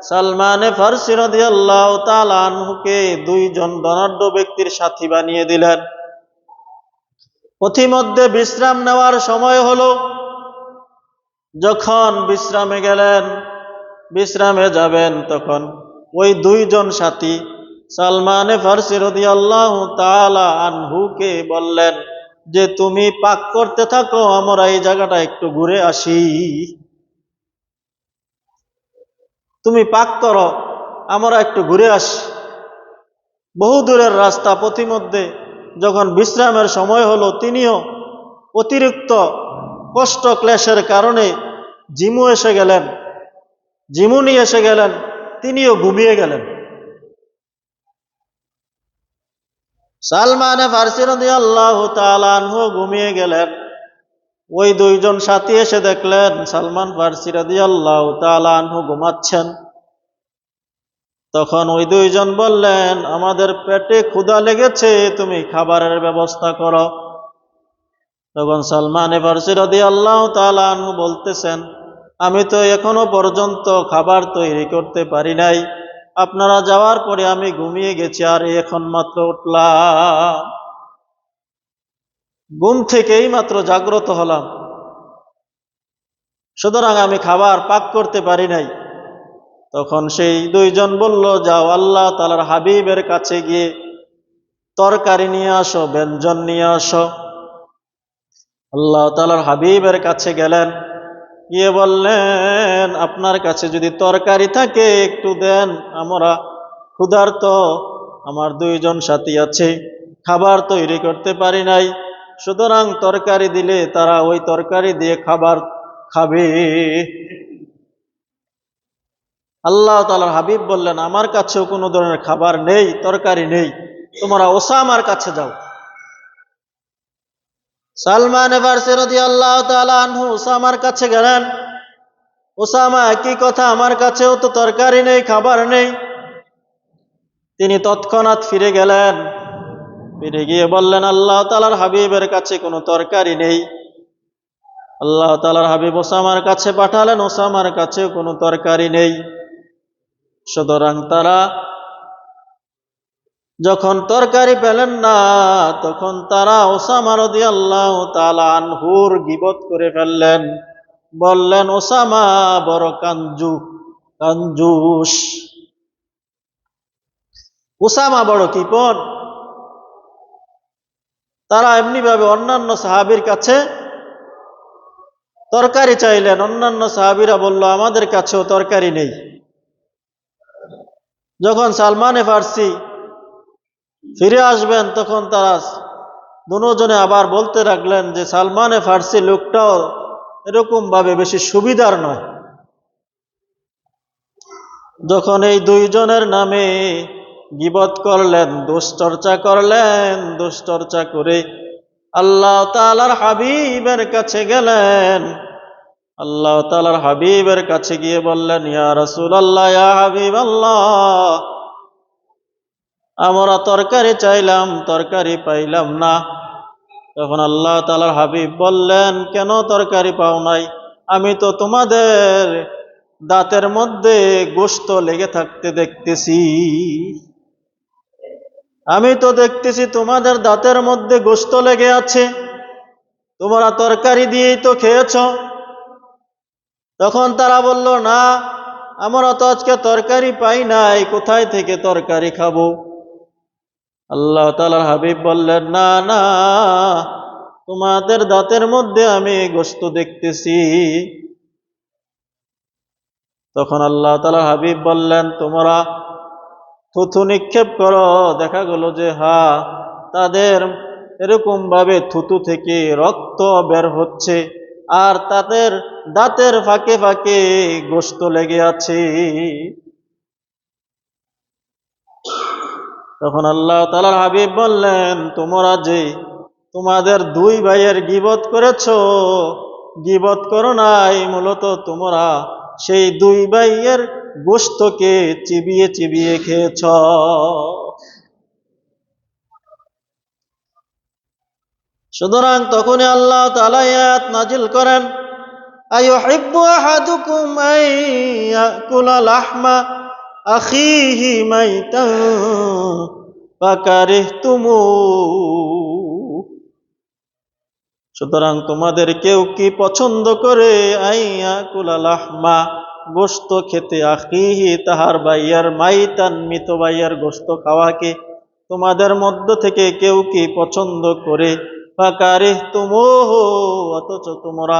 সালমানে ফারসি রাদিয়াল্লাহু তাআলা আনহুকে দুইজন ধনাঢ্য ব্যক্তির সাথী বানিয়ে দিলেন। পথিমধ্যে বিশ্রাম নেওয়ার সময় হলো, যখন বিশ্রামে গেলেন, বিশ্রামে যাবেন, তখন ওই দুইজন সাথী সালমানে ফারসি রাদিয়াল্লাহু তাআলা আনহুকে বললেন যে তুমি পাক করতে থাকো, আমরা এই জায়গাটা একটু ঘুরে আসি। তুমি পাক করো, আমরা একটু ঘুরে আসি। বহু দূরের রাস্তা, পথিমধ্যে যখন বিশ্রামের সময় হলো, তিনিও অতিরিক্ত কষ্ট ক্লেশের কারণে জিমুনি এসে গেলেন, তিনিও ঘুমিয়ে গেলেন। সালমান ফারসি রাদিয়াল্লাহু তাআলা আনহু ঘুমিয়ে গেলেন। ওই দুইজন সাথী এসে দেখলেন সালমান ফারসি রাদিয়াল্লাহু তাআলা আনহু ঘুমাচ্ছেন। তখন ওই দুইজন বললেন, আমাদের পেটে ক্ষুধা লেগেছে, তুমি খাবারের ব্যবস্থা করো। তখন সালমান ফারসি রাদিয়াল্লাহু তাআলা আনহু বলতেছেন, আমি তো এখনো পর্যন্ত খাবার তৈরি করতে পারি নাই, আপনারা যাওয়ার পরে আমি ঘুমিয়ে গেছি, আর এখন মাত্র উঠলাম, ঘুম থেকেই মাত্র জাগ্রত হলাম, সুতরাং আমি খাবার পাক করতে পারি নাই। তখন সেই দুইজন বলল, যাও আল্লাহ তাআলার হাবিবের কাছে গিয়ে তরকারি নিয়ে আসো, ব্যঞ্জন নিয়ে আসো। আল্লাহ তাআলার হাবিবের কাছে গেলেন, গিয়ে বললেন, আপনার কাছে যদি তরকারি থাকে একটু দেন, আমরা ক্ষুধার্ত, আমার দুইজন সাথী আছে, খাবার তৈরি করতে পারি নাই, সুতরাং তরকারি দিলে তারা ওই তরকারি দিয়ে খাবার খাবে। আল্লাহ তাআলার হাবিব বললেন, আমার কাছেও কোনো ধরনের খাবার নেই, তরকারি নেই, তোমরা ওসামার কাছে যাও। সালমান ফারসি রাদিয়াল্লাহু তাআলা আনহু ওসামার কাছে গেলেন। ওসামা, কি কথা, আমার কাছেও তো তরকারি নেই, খাবার নেই। তিনি তৎক্ষণাৎ ফিরে গেলেন, ফিরে গিয়ে বললেন, আল্লাহ তাআলার হাবিবের কাছে কোনো তরকারি নেই। আল্লাহ তাআলার হাবিব ওসামার কাছে পাঠালেন, ওসামার কাছেও কোনো তরকারি নেই। সুতরাং তারা যখন তরকারি পেলেন না তখন তারা ওসামা রাদিয়াল্লাহু তাআলা আনহুর গীবত করে ফেললেন, বললেন ওসামা বড় কাঞ্জুস, ওসামা বড় কৃপণ। তারা এমনি ভাবে অন্যান্য সাহাবীর কাছে তরকারি চাইলেন, অন্যান্য সাহাবীরা বলল আমাদের কাছেও তরকারি নেই। যখন সালমানে ফার্সি ফিরে আসবেন তখন তারা দুজনে আবার বলতে লাগলেন যে সালমানে ফার্সি লোকটাও এরকম ভাবে বেশি সুবিধার নয়। যখন এই দুইজনের নামে গীবত করলেন, দুশ্চর্চা করলেন, দুশ্চর্চা করে আল্লাহ তাআলার হাবিবের কাছে গেলেন। আল্লাহ তাআলার হাবিবের কাছে গিয়ে বললেন, ইয়া রাসূলুল্লাহ, ইয়া হাবিবাল্লাহ, আমরা তরকারি চাইলাম, তরকারি পাইলাম না। তখন আল্লাহ তাআলার হাবিব বললেন, কেন তরকারি পাও নাই? আমি তো তোমাদের দাঁতের মধ্যে গোশত লেগে থাকতে দেখতেছি, আমি তো দেখতেছি তোমাদের দাঁতের মধ্যে গোশত লেগে আছে, তোমরা তরকারি দিয়েই তো খেয়েছ। তখন তারা বলল, না, আমরা তো আজকে তরকারি পাই নাই, কোথায় থেকে তরকারি খাবো? আল্লাহ তাআলার হাবিব বললেন, না না, তোমাদের দাঁতের মধ্যে আমি গোশত দেখতেছি। তখন আল্লাহ তাআলার হাবিব বললেন, তোমরা থুথু নিক্ষেপ করো। দেখা গেল যে তাদের এরকম ভাবে থুতু থেকে রক্ত বের হচ্ছে আর তাদের দাঁতের ফাঁকে ফাঁকে গোশত লেগে আছে। তখন আল্লাহ তাআলার হাবিব বললেন, তোমরা যে তোমাদের দুই ভাইয়ের গীবত করেছো, গীবত করো নাই, মূলত তোমরা সেই দুই ভাইয়ের গোশতকে চিবিয়ে চিবিয়ে খেয়েছ। সুতরাং তখনই আল্লাহ তাআলা আয়াত নাজিল করেন, আইয়ুহিব্বু আহাদুকুম আন ইয়াকুলা লাহমা আখিহি মাইতান ফাকারিহতুমু। সুতরাং তোমাদের কেউ কি পছন্দ করে আন ইয়াকুলা লাহমা, গোশত খেতে, আখিহি, তাহার ভাইয়ের, মাইতান, মৃত ভাইয়ের গোশত খাওয়াকে তোমাদের মধ্য থেকে কেউ কি পছন্দ করে? ফাকারিহতুমুহু, অথচ তোমরা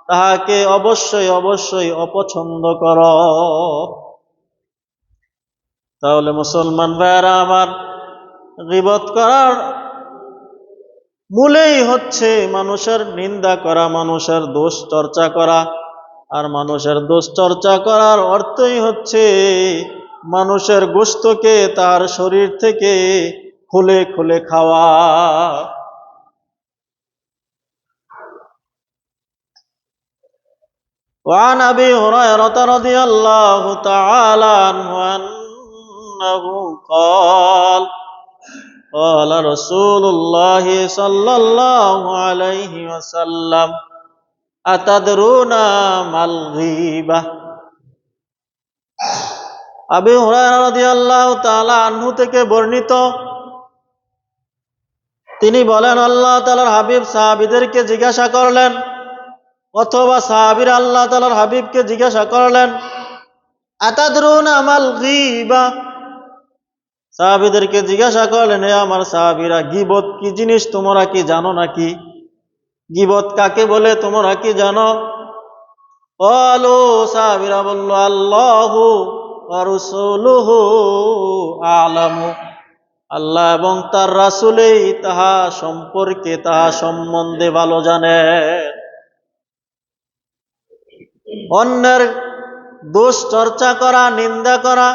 তাহাকে অবশ্যই অবশ্যই অপছন্দ করো। তাহলে মুসলমান ভাইয়েরা আমার, গীবত করার মূলেই হচ্ছে মানুষের নিন্দা করা, মানুষের দোষ চর্চা করা। আর মানুষের দোষ চর্চা করার অর্থই হচ্ছে মানুষের গোশতকে তার শরীর থেকে খুলে খুলে খাওয়া। وعن أبي هريرة رضي الله تعالى عنه أنه قال قال رسول الله صلى الله عليه وسلم أتدرون ما الغيبة। আবু হুরায়রা রাদিয়াল্লাহু তাআলা আনহু থেকে বর্ণিত, তিনি বলেন, আল্লাহ তাআলার হাবিব সাহাবীদেরকে জিজ্ঞাসা করলেন, অথবা সাহাবীরা আল্লাহ তাআলার হাবিবকে জিজ্ঞাসা করলেন, আতাদরুনা মাল গীবা। সাহাবীদেরকে জিজ্ঞাসা করলেন, হে আমার সাহাবীরা, গীবত কি জিনিস তোমরা কি জানো নাকি? গীবত কাকে বলে তোমরা কি জানো? ক্বালু, সাহাবীরা বলল, আল্লাহু ওয়া রাসূলুহু আ'লামু, আল্লাহ এবং তার রাসূলই তাহা সম্পর্কে, তাহা সম্বন্ধে ভালো জানেন। অন্যের দোষ চর্চা করা, নিন্দা করা,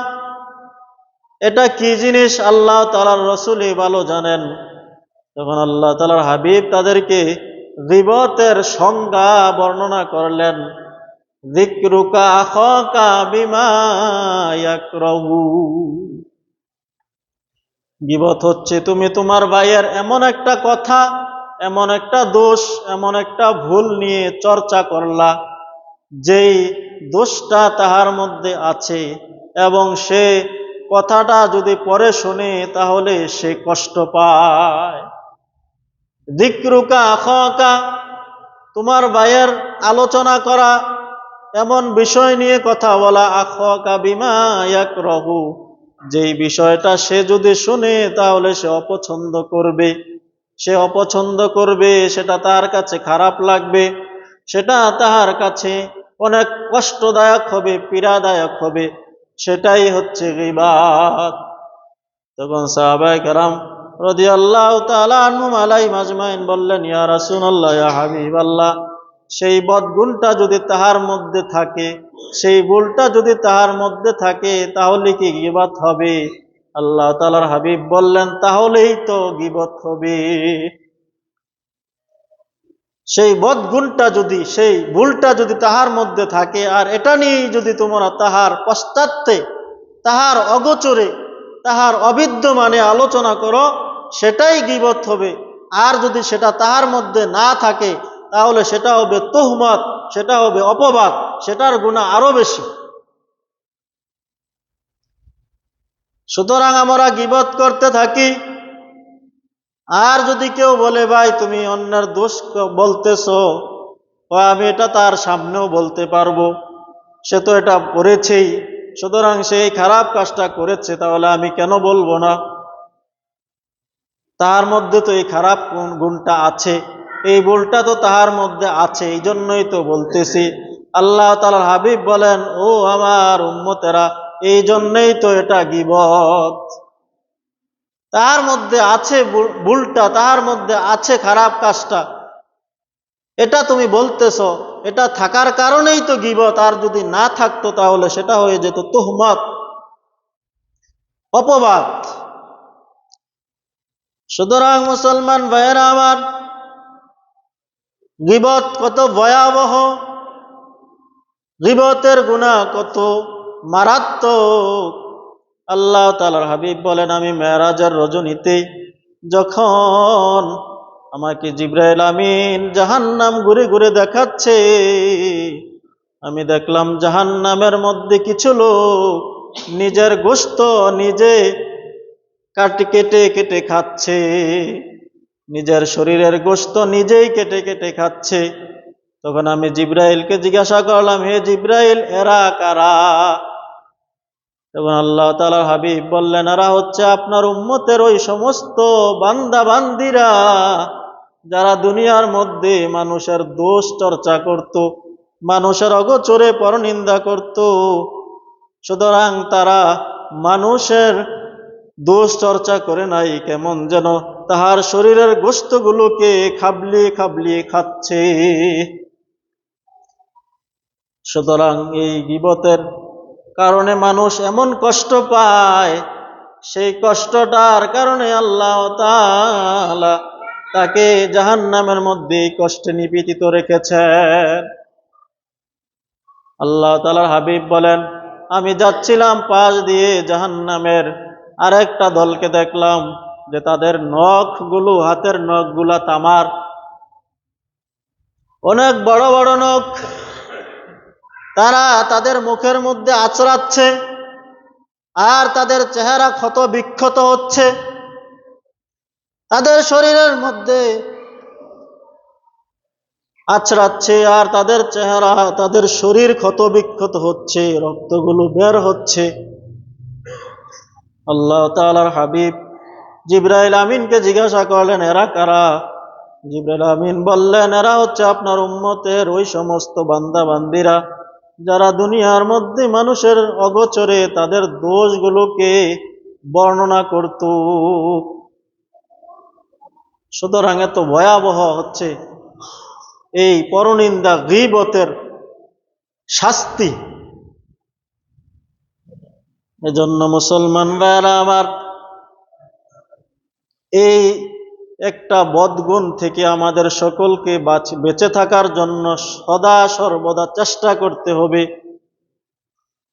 এটা কি জিনিস আল্লাহ তাআলার রাসূলই ভালো জানেন। তখন আল্লাহ তাআলার হাবিব তাদেরকে গীবতের সংজ্ঞা বর্ণনা করলেন, যিকরুকা আখাকা বিমা ইয়াকরাহু। গীবত হচ্ছে তুমি তোমার ভাইয়ের এমন একটা কথা, এমন একটা দোষ, এমন একটা ভুল নিয়ে চর্চা করলা, যেই দোষটা তাহার মধ্যে আছে এবং সে কথাটা যদি পরে শুনে তাহলে সে কষ্ট পায়। যিকরুকা আখাকা, তোমার ভাইয়ের আলোচনা করা, এমন বিষয় নিয়ে কথা বলা, আখাকা বিমা ইয়াকরাহু, যেই বিষয়টা সে যদি শুনে তাহলে সে অপছন্দ করবে, সেটা তার কাছে খারাপ লাগবে, সেটা তাহার কাছে অনেক কষ্টদায়ক হবে, পীড়াদায়ক হবে, সেটাই হচ্ছে গীবাত। তখন সাহাবায়ে কেরাম রাদিয়াল্লাহু তাআলা আনহুম আলাইহিম আজমাইন বললেন, ইয়া রাসূলুল্লাহ, ইয়া হাবিবাল্লাহ, সেই বদগুণটা যদি তাহার মধ্যে থাকে, সেই ভুলটা যদি তাহার মধ্যে থাকে, তাহলে কি গীবত হবে? আল্লাহ তাআলার হাবিব বললেন, তাহলেই তো গীবত হবে। সেই বদগুণটা যদি, সেই ভুলটা যদি তাহার মধ্যে থাকে, আর এটা নিয়েই যদি তোমরা তাহার পশ্চাতে, তাহার অগোচরে, তাহার অবিদ্যমানে আলোচনা করো, সেটাই গীবত হবে। আর যদি সেটা তাহার মধ্যে না থাকে, তাহলে সেটা হবে তুহমত, সেটা হবে অপবাদ, সেটার গুনাহ আরো বেশি। সুতরাং আমরা গীবত করতে থাকি। আর যদি কেউ বলে, ভাই তুমি অন্যের দোষ বলতেছো, আমি এটা তার সামনেও বলতে পারবো, সে তো এটা করেছেই, সুতরাং সেই খারাপ কাজটা করেছে, তাহলে আমি কেন বলবো না? তার মধ্যে তো এই খারাপ গুণটা আছে, এই ভুলটা তো তাহার মধ্যে আছে, এই জন্যই তো বলতেছি। আল্লাহ তাআলার হাবিব বলেন, ও আমার উম্মতেরা, এই জন্যই তো এটা গীবত। তার মধ্যে আছে ভুলটা, তার মধ্যে আছে খারাপ কাজটা, এটা তুমি বলতেছো, এটা থাকার কারণেই তো গীবত। আর যদি না থাকতো তাহলে সেটা হয়ে যেত তুহমত, অপবাদ। সুতরাং মুসলমান ভাইয়েরা আমার, গীবত কত ভয়াবহ, গীবতের গুনাহ কত মারাত্মক। আল্লাহ তাআলার হাবিব বলেন, আমি মেরাজের রজনীতে যখন আমাকে জিবরাইল আমিন জাহান্নাম ঘুরে ঘুরে দেখাচ্ছে, আমি দেখলাম জাহান্নামের মধ্যে কিছু লোক নিজের গোশত নিজে কেটে কেটে খাচ্ছে, নিজের শরীরের গোশত নিজেই কেটে কেটে খাচ্ছে। তখন আমি জিবরাইলকে জিজ্ঞাসা করলাম, হে জিবরাইল, এরা কারা? তখন আল্লাহ তাআলার হাবিব বললেন, এরা হচ্ছে আপনার উম্মতের ওই সমস্ত বান্দা বান্দিরা যারা দুনিয়ার মধ্যে মানুষের দোষ চর্চা করত, মানুষের অগোচরে পরনিন্দা করত। সুতরাং তারা মানুষের দোষ চর্চা করে নাই, কেমন যেন তাহার শরীরের গোশতগুলোকে খাবলিয়ে খাবলিয়ে খাচ্ছে। সুতরাং এই গীবতের কারণে মানুষ এমন কষ্ট পায়, সেই কষ্টটার কারণে আল্লাহ তাআলা তাকে জাহান্নামের মধ্যে কষ্টে নিপীড়িত রেখেছেন। আল্লাহ তাআলার হাবিব বলেন, আমি যাচ্ছিলাম পাশ দিয়ে জাহান্নামের, আরেকটা দলকে দেখলাম যে তাদের নখগুলো, হাতের নখগুলা তামার, অনেক বড় বড় নখ, তারা তাদের মুখের মধ্যে আঁচড়াচ্ছে, আর তাদের চেহারা ক্ষত বিক্ষত হচ্ছে, তাদের শরীরের মধ্যে আঁচড়াচ্ছে, আর তাদের চেহারা, তাদের শরীর ক্ষত বিক্ষত হচ্ছে, রক্তগুলো বের হচ্ছে। আল্লাহ তাআলার হাবিব জিবরাইল আমিনকে জিজ্ঞাসা করলেন, এরা কারা? জিবরাইল আমিন বললেন, এরা হচ্ছে আপনার উম্মতের ওই সমস্ত বান্দা বান্দিরা যারা দুনিয়ার মধ্যে মানুষের অগোচরে তাদের দোষগুলোকে বর্ণনা করত। সুতরাং এত ভয়াবহ হচ্ছে এই পরনিন্দা, গীবতের শাস্তি। এজন্য মুসলমান ভাইরা আমার, এই একটা বদগুণ থেকে আমাদের সকলকে বেঁচে থাকার জন্য সদা সর্বদা চেষ্টা করতে হবে।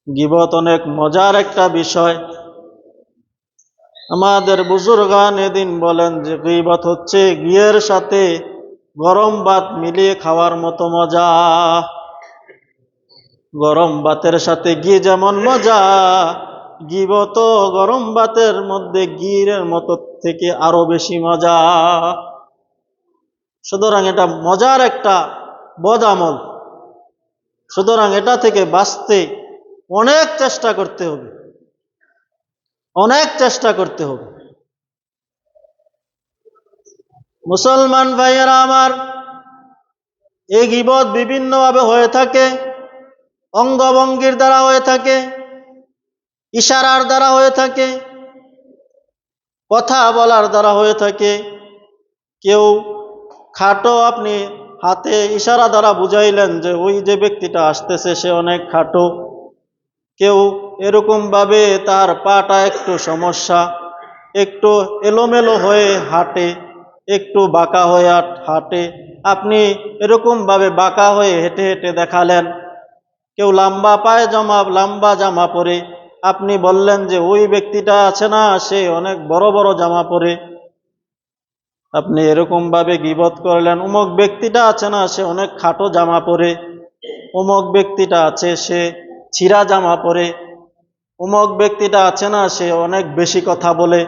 গীবত অনেক মজার একটা বিষয়। আমাদের বুজুর্গান এদিন বলেন যে গীবত হচ্ছে ঘিয়ের সাথে গরম ভাত মিলিয়ে খাওয়ার মতো মজা। গরম ভাতের সাথে ঘি যেমন মজা, গীবত গরম ভাতের মধ্যে গিরের মতো থেকে আরো বেশি মজা। সুতরাং এটা মজার একটা বদ আমল। সুতরাং এটা থেকে বাঁচতে অনেক চেষ্টা করতে হবে, অনেক চেষ্টা করতে হবে। মুসলমান ভাইয়েরা আমার, এই গীবত বিভিন্নভাবে হয়ে থাকে। অঙ্গভঙ্গির দ্বারা হয়ে থাকে, ইশারার দ্বারা হয়ে থাকে, কথা বলার দ্বারা হয়ে থাকে। কেউ খাটো, আপনি হাতে ইশারা দ্বারা বুঝাইলেন যে ওই যে ব্যক্তিটা আসতেছে সে অনেক খাটো। কেউ এরকম ভাবে তার পাটা একটু সমস্যা, একটু এলোমেলো হয়ে হাঁটে, একটু বাঁকা হয়ে হাঁটে, আপনি এরকম ভাবে বাঁকা হয়ে হেঁটে হেঁটে দেখালেন। কেউ লম্বা পায়জামা, লম্বা জামা পরে, আপনি বললেন যে ওই ব্যক্তিটা আছে না সে অনেক বড় বড় জামা পরে। আপনি এরকম ভাবে গীবত করলেন। অমুক ব্যক্তিটা আছে না সে অনেক খাটো জামা পরে, অমুক ব্যক্তিটা আছে সে ছিঁড়া জামা পরে, অমুক ব্যক্তিটা আছে না সে অনেক বেশি কথা বলে,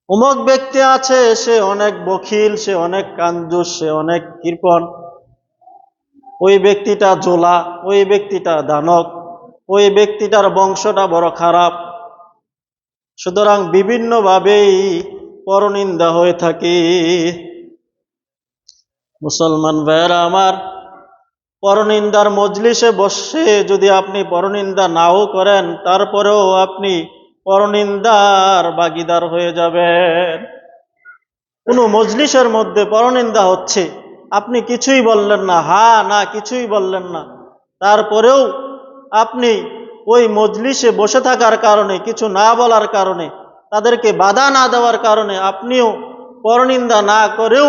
অমুক ব্যক্তি আছে সে অনেক বখিল, সে অনেক কাঞ্জুস, সে অনেক কৃপণ, ওই ব্যক্তিটা জোলা, ওই ব্যক্তিটা দানব, ওই ব্যক্তিটার বংশটা বড় খারাপ। সুতরাং বিভিন্নভাবেই পরনিন্দা হয়ে থাকে। মুসলমান ভাইয়েরা আমার, পরনিন্দার মজলিসে বসে যদি আপনি পরনিন্দা নাও করেন, তারপরেও আপনি পরনিন্দার ভাগীদার হয়ে যাবেন। কোনো মজলিসের মধ্যে পরনিন্দা হচ্ছে, আপনি কিছুই বললেন না, হা না কিছুই বললেন না, তারপরেও আপনি ওই মজলিসে বসে থাকার কারণে, কিছু না বলার কারণে, তাদেরকে বাধা না দেওয়ার কারণে আপনিও পরনিন্দা না করেও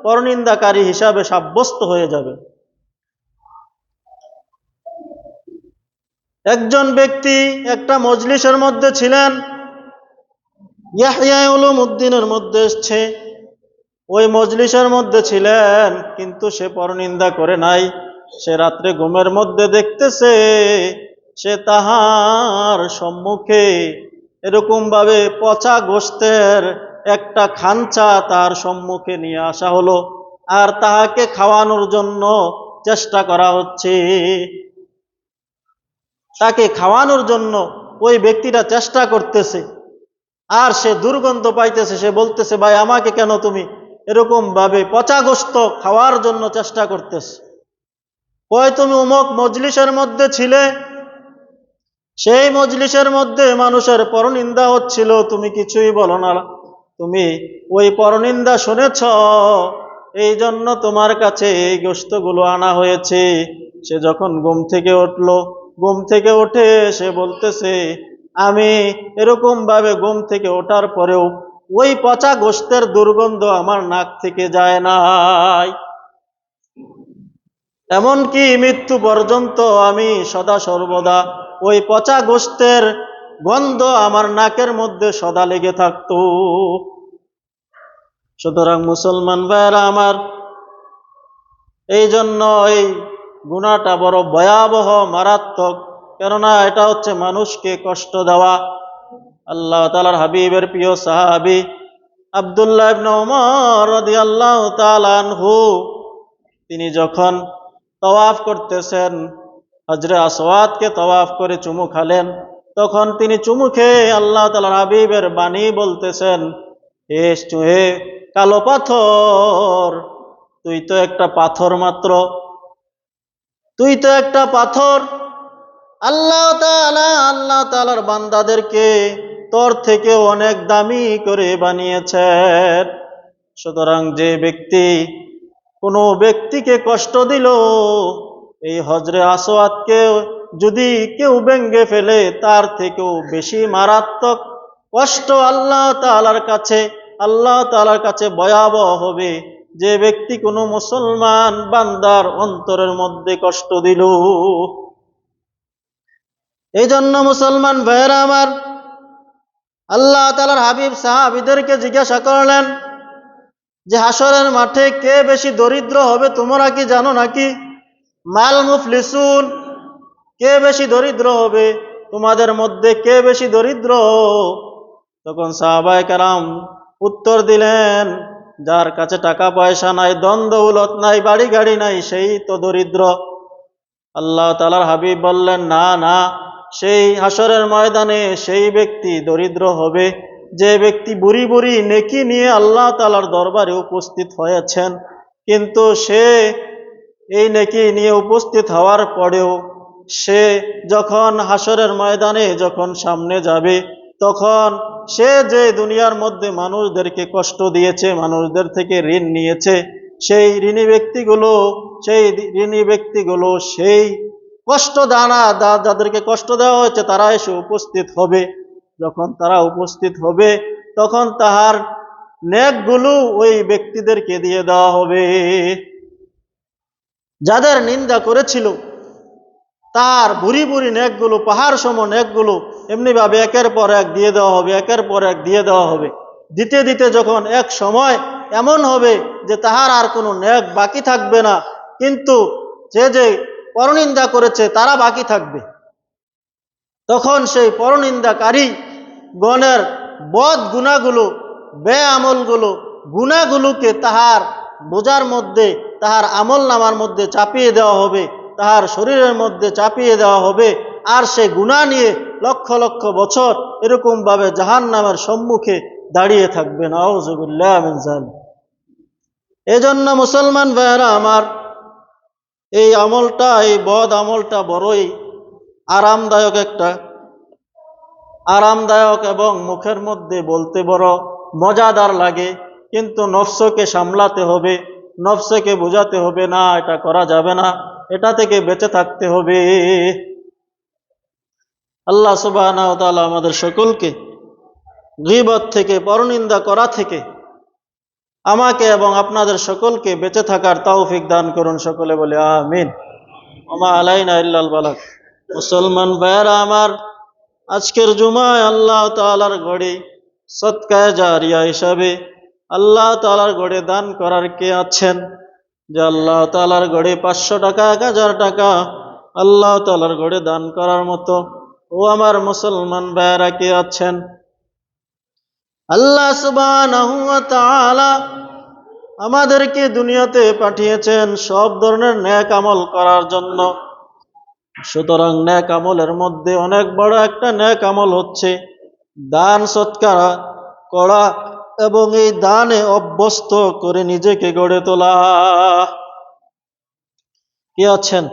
পরনিন্দাকারী হিসাবে সাব্যস্ত হয়ে যাবে। একজন ব্যক্তি একটা মজলিসের মধ্যে ছিলেন, ইয়াহইয়া উলুমউদ্দিনের মধ্যে এসছে, ওই মজলিসের মধ্যে ছিলেন, কিন্তু সে পরনিন্দা করে নাই। সে রাত্রে ঘুমের মধ্যে দেখতেছে সে তাহার সম্মুখে এরকম ভাবে পচা গোশতের একটা খাঞ্চা তার সম্মুখে নিয়ে আসা হলো, আর তাহাকে খাওয়ানোর জন্য চেষ্টা করা হচ্ছে। তাকে খাওয়ানোর জন্য ওই ব্যক্তিটা চেষ্টা করতেছে, আর সে দুর্গন্ধ পাইতেছে। সে বলতেছে, ভাই আমাকে কেন তুমি এরকম ভাবে পচা গোশত খাওয়ার জন্য চেষ্টা করতেছে? কয়, তুমি অমুক মজলিসের মধ্যে ছিলে, সেই মজলিসের মধ্যে মানুষের পরনিন্দা হচ্ছিল, তুমি কিছুই বলো না, তুমি ওই পরনিন্দা শুনেছ, এই জন্য তোমার কাছে এই গোশতগুলো আনা হয়েছে। সে যখন ঘুম থেকে উঠলো, ঘুম থেকে উঠে সে বলতেছে, আমি এরকম ভাবে ঘুম থেকে ওঠার পরেও ওই পচা গোশতের দুর্গন্ধ আমার নাক থেকে যায় নাই। এমনকি মৃত্যু পর্যন্ত আমি সদা সর্বদা ওই পচা গোশতের গন্ধ আমার নাকের মধ্যে সদা লেগে থাকতো। সুতরাং মুসলমান ভাইয়েরা আমার, এই জন্য এই গুনাহটা বড় ভয়াবহ, মারাত্মক। কেননা এটা হচ্ছে মানুষকে কষ্ট দেওয়া। আল্লাহ তাআলার হাবিবের প্রিয় সাহাবী আব্দুল্লাহ ইবনে ওমর রাদিয়াল্লাহু তাআলা আনহু, তিনি যখন তওয়াফ করতেছেন, হজরে আসওয়াদকে তওয়াফ করে চুমু খালেন, তখন তিনি চুমু খেয়ে আল্লাহ তাআলার হাবিবের বাণী বলতেছেন, হে কালো পাথর, তুই তো একটা পাথর মাত্র, তুই তো একটা পাথর। আল্লাহ তাআলার বান্দাদেরকে তোর থেকে অনেক দামি করে বানিয়েছেন। সুতরাং যে ব্যক্তি কোনো ব্যক্তিকে কষ্ট দিল, এই হজরে আসওয়াদকে যদি কেউ ভেঙে ফেলে, তার থেকেও বেশি মারাত্মক কষ্ট আল্লাহ তাআলার কাছে ভয়াবহ হবে যে ব্যক্তি কোনো মুসলমান বান্দার অন্তরের মধ্যে কষ্ট দিল। এই জন্য মুসলমান ভাইয়েরা আমার, আল্লাহ তাআলার হাবিব সাহাবীদেরকে জিজ্ঞাসা করলেন যে হাসরের মাঠে কে বেশি দরিদ্র হবে তোমরা কি জানো নাকি? মাল মুফলিসুন, কে বেশি দরিদ্র হবে? তোমাদের মধ্যে কে বেশি দরিদ্র? তখন সাহাবায়ে কেরাম উত্তর দিলেন, যার কাছে টাকা পয়সা নাই, ধন দৌলত নাই, বাড়ি গাড়ি নাই, সেই তো দরিদ্র। আল্লাহ তাআলার হাবিব বললেন, না না, সেই হাসরের ময়দানে সেই ব্যক্তি দরিদ্র হবে যে ব্যক্তি বুড়ি বুড়ি নেকি নিয়ে আল্লাহ তাআলার দরবারে উপস্থিত হয়েছেন, কিন্তু সে এই নেকি নিয়ে উপস্থিত হওয়ার পরেও সে যখন হাসরের ময়দানে যখন সামনে যাবে, তখন সে যে দুনিয়ার মধ্যে মানুষদেরকে কষ্ট দিয়েছে, মানুষদের থেকে ঋণ নিয়েছে, সেই ঋণী ব্যক্তিগুলো সেই কষ্ট যাদেরকে কষ্ট দেওয়া হয়েছে তারা এসে উপস্থিত হবে। যখন তারা উপস্থিত হবে তখন তাহার নেকগুলো ওই ব্যক্তিদেরকে দিয়ে দেওয়া হবে। যাদের নিন্দা করেছিল তার বুড়ি বুড়ি নেকগুলো, পাহাড় সম নেকগুলো এমনিভাবে একের পর এক দিয়ে দেওয়া হবে, একের পর এক দিয়ে দেওয়া হবে। দিতে দিতে যখন এক সময় এমন হবে যে তাহার আর কোনো নেক বাকি থাকবে না, কিন্তু যে পরনিন্দা করেছে তারা বাকি থাকবে, তখন সেই পরনিন্দাকারী গণের বদ গুণাগুলো, বেআমলগুলো, গুণাগুলোকে তাহার বোঝার মধ্যে, তাহার আমল নামার মধ্যে চাপিয়ে দেওয়া হবে, তাহার শরীরের মধ্যে চাপিয়ে দেওয়া হবে। আর সে গুনাহ নিয়ে লক্ষ লক্ষ বছর এরকমভাবে জাহান্নামের সম্মুখে দাঁড়িয়ে থাকবে। নাউযুবিল্লাহ মিন যালিক। এজন্য মুসলমান ভাইয়েরা আমার, এই আমলটা, এই বদ আমলটা বড়ই আরামদায়ক এবং মুখের মধ্যে বলতে বড় মজাদার লাগে, কিন্তু নফসকে সামলাতে হবে, নফসকে বোঝাতে হবে, না এটা করা যাবে না, এটা থেকে বেঁচে থাকতে হবে। আল্লাহ সুবহানাহু ওয়া তাআলা আমাদের সকলকে গীবত থেকে, পরনিন্দা করা থেকে আমাকে এবং আপনাদের সকলকে বেঁচে থাকার তৌফিক দান করুন। সকলে বলে আমিন। ওমা আলাইনা ইল্লাল বালাগ। মুসলমান ভাইয়েরা আমার, আজকের জুমায় আল্লাহ তাআলার ঘরে সদকায়ে জারিয়া হিসাবে আল্লাহ তাআলার ঘরে দান করার কে আছেন? যে আল্লাহ তাআলার ঘরে 500 টাকা, 1000 টাকা আল্লাহ তাআলার ঘরে দান করার মতো ও আমার মুসলমান ভাইয়েরা কে আছেন? আল্লাহ সুবহানাহু ওয়া তাআলা আমাদেরকে দুনিয়াতে পাঠিয়েছেন সব ধরনের নেক আমল করার জন্য। সুতরাং নেক আমলের মধ্যে অনেক বড় একটা নেক আমল হচ্ছে দান সৎকার করা এবং এই দানে অভ্যস্ত করে নিজেকে গড়ে তোলা। কে আছেন?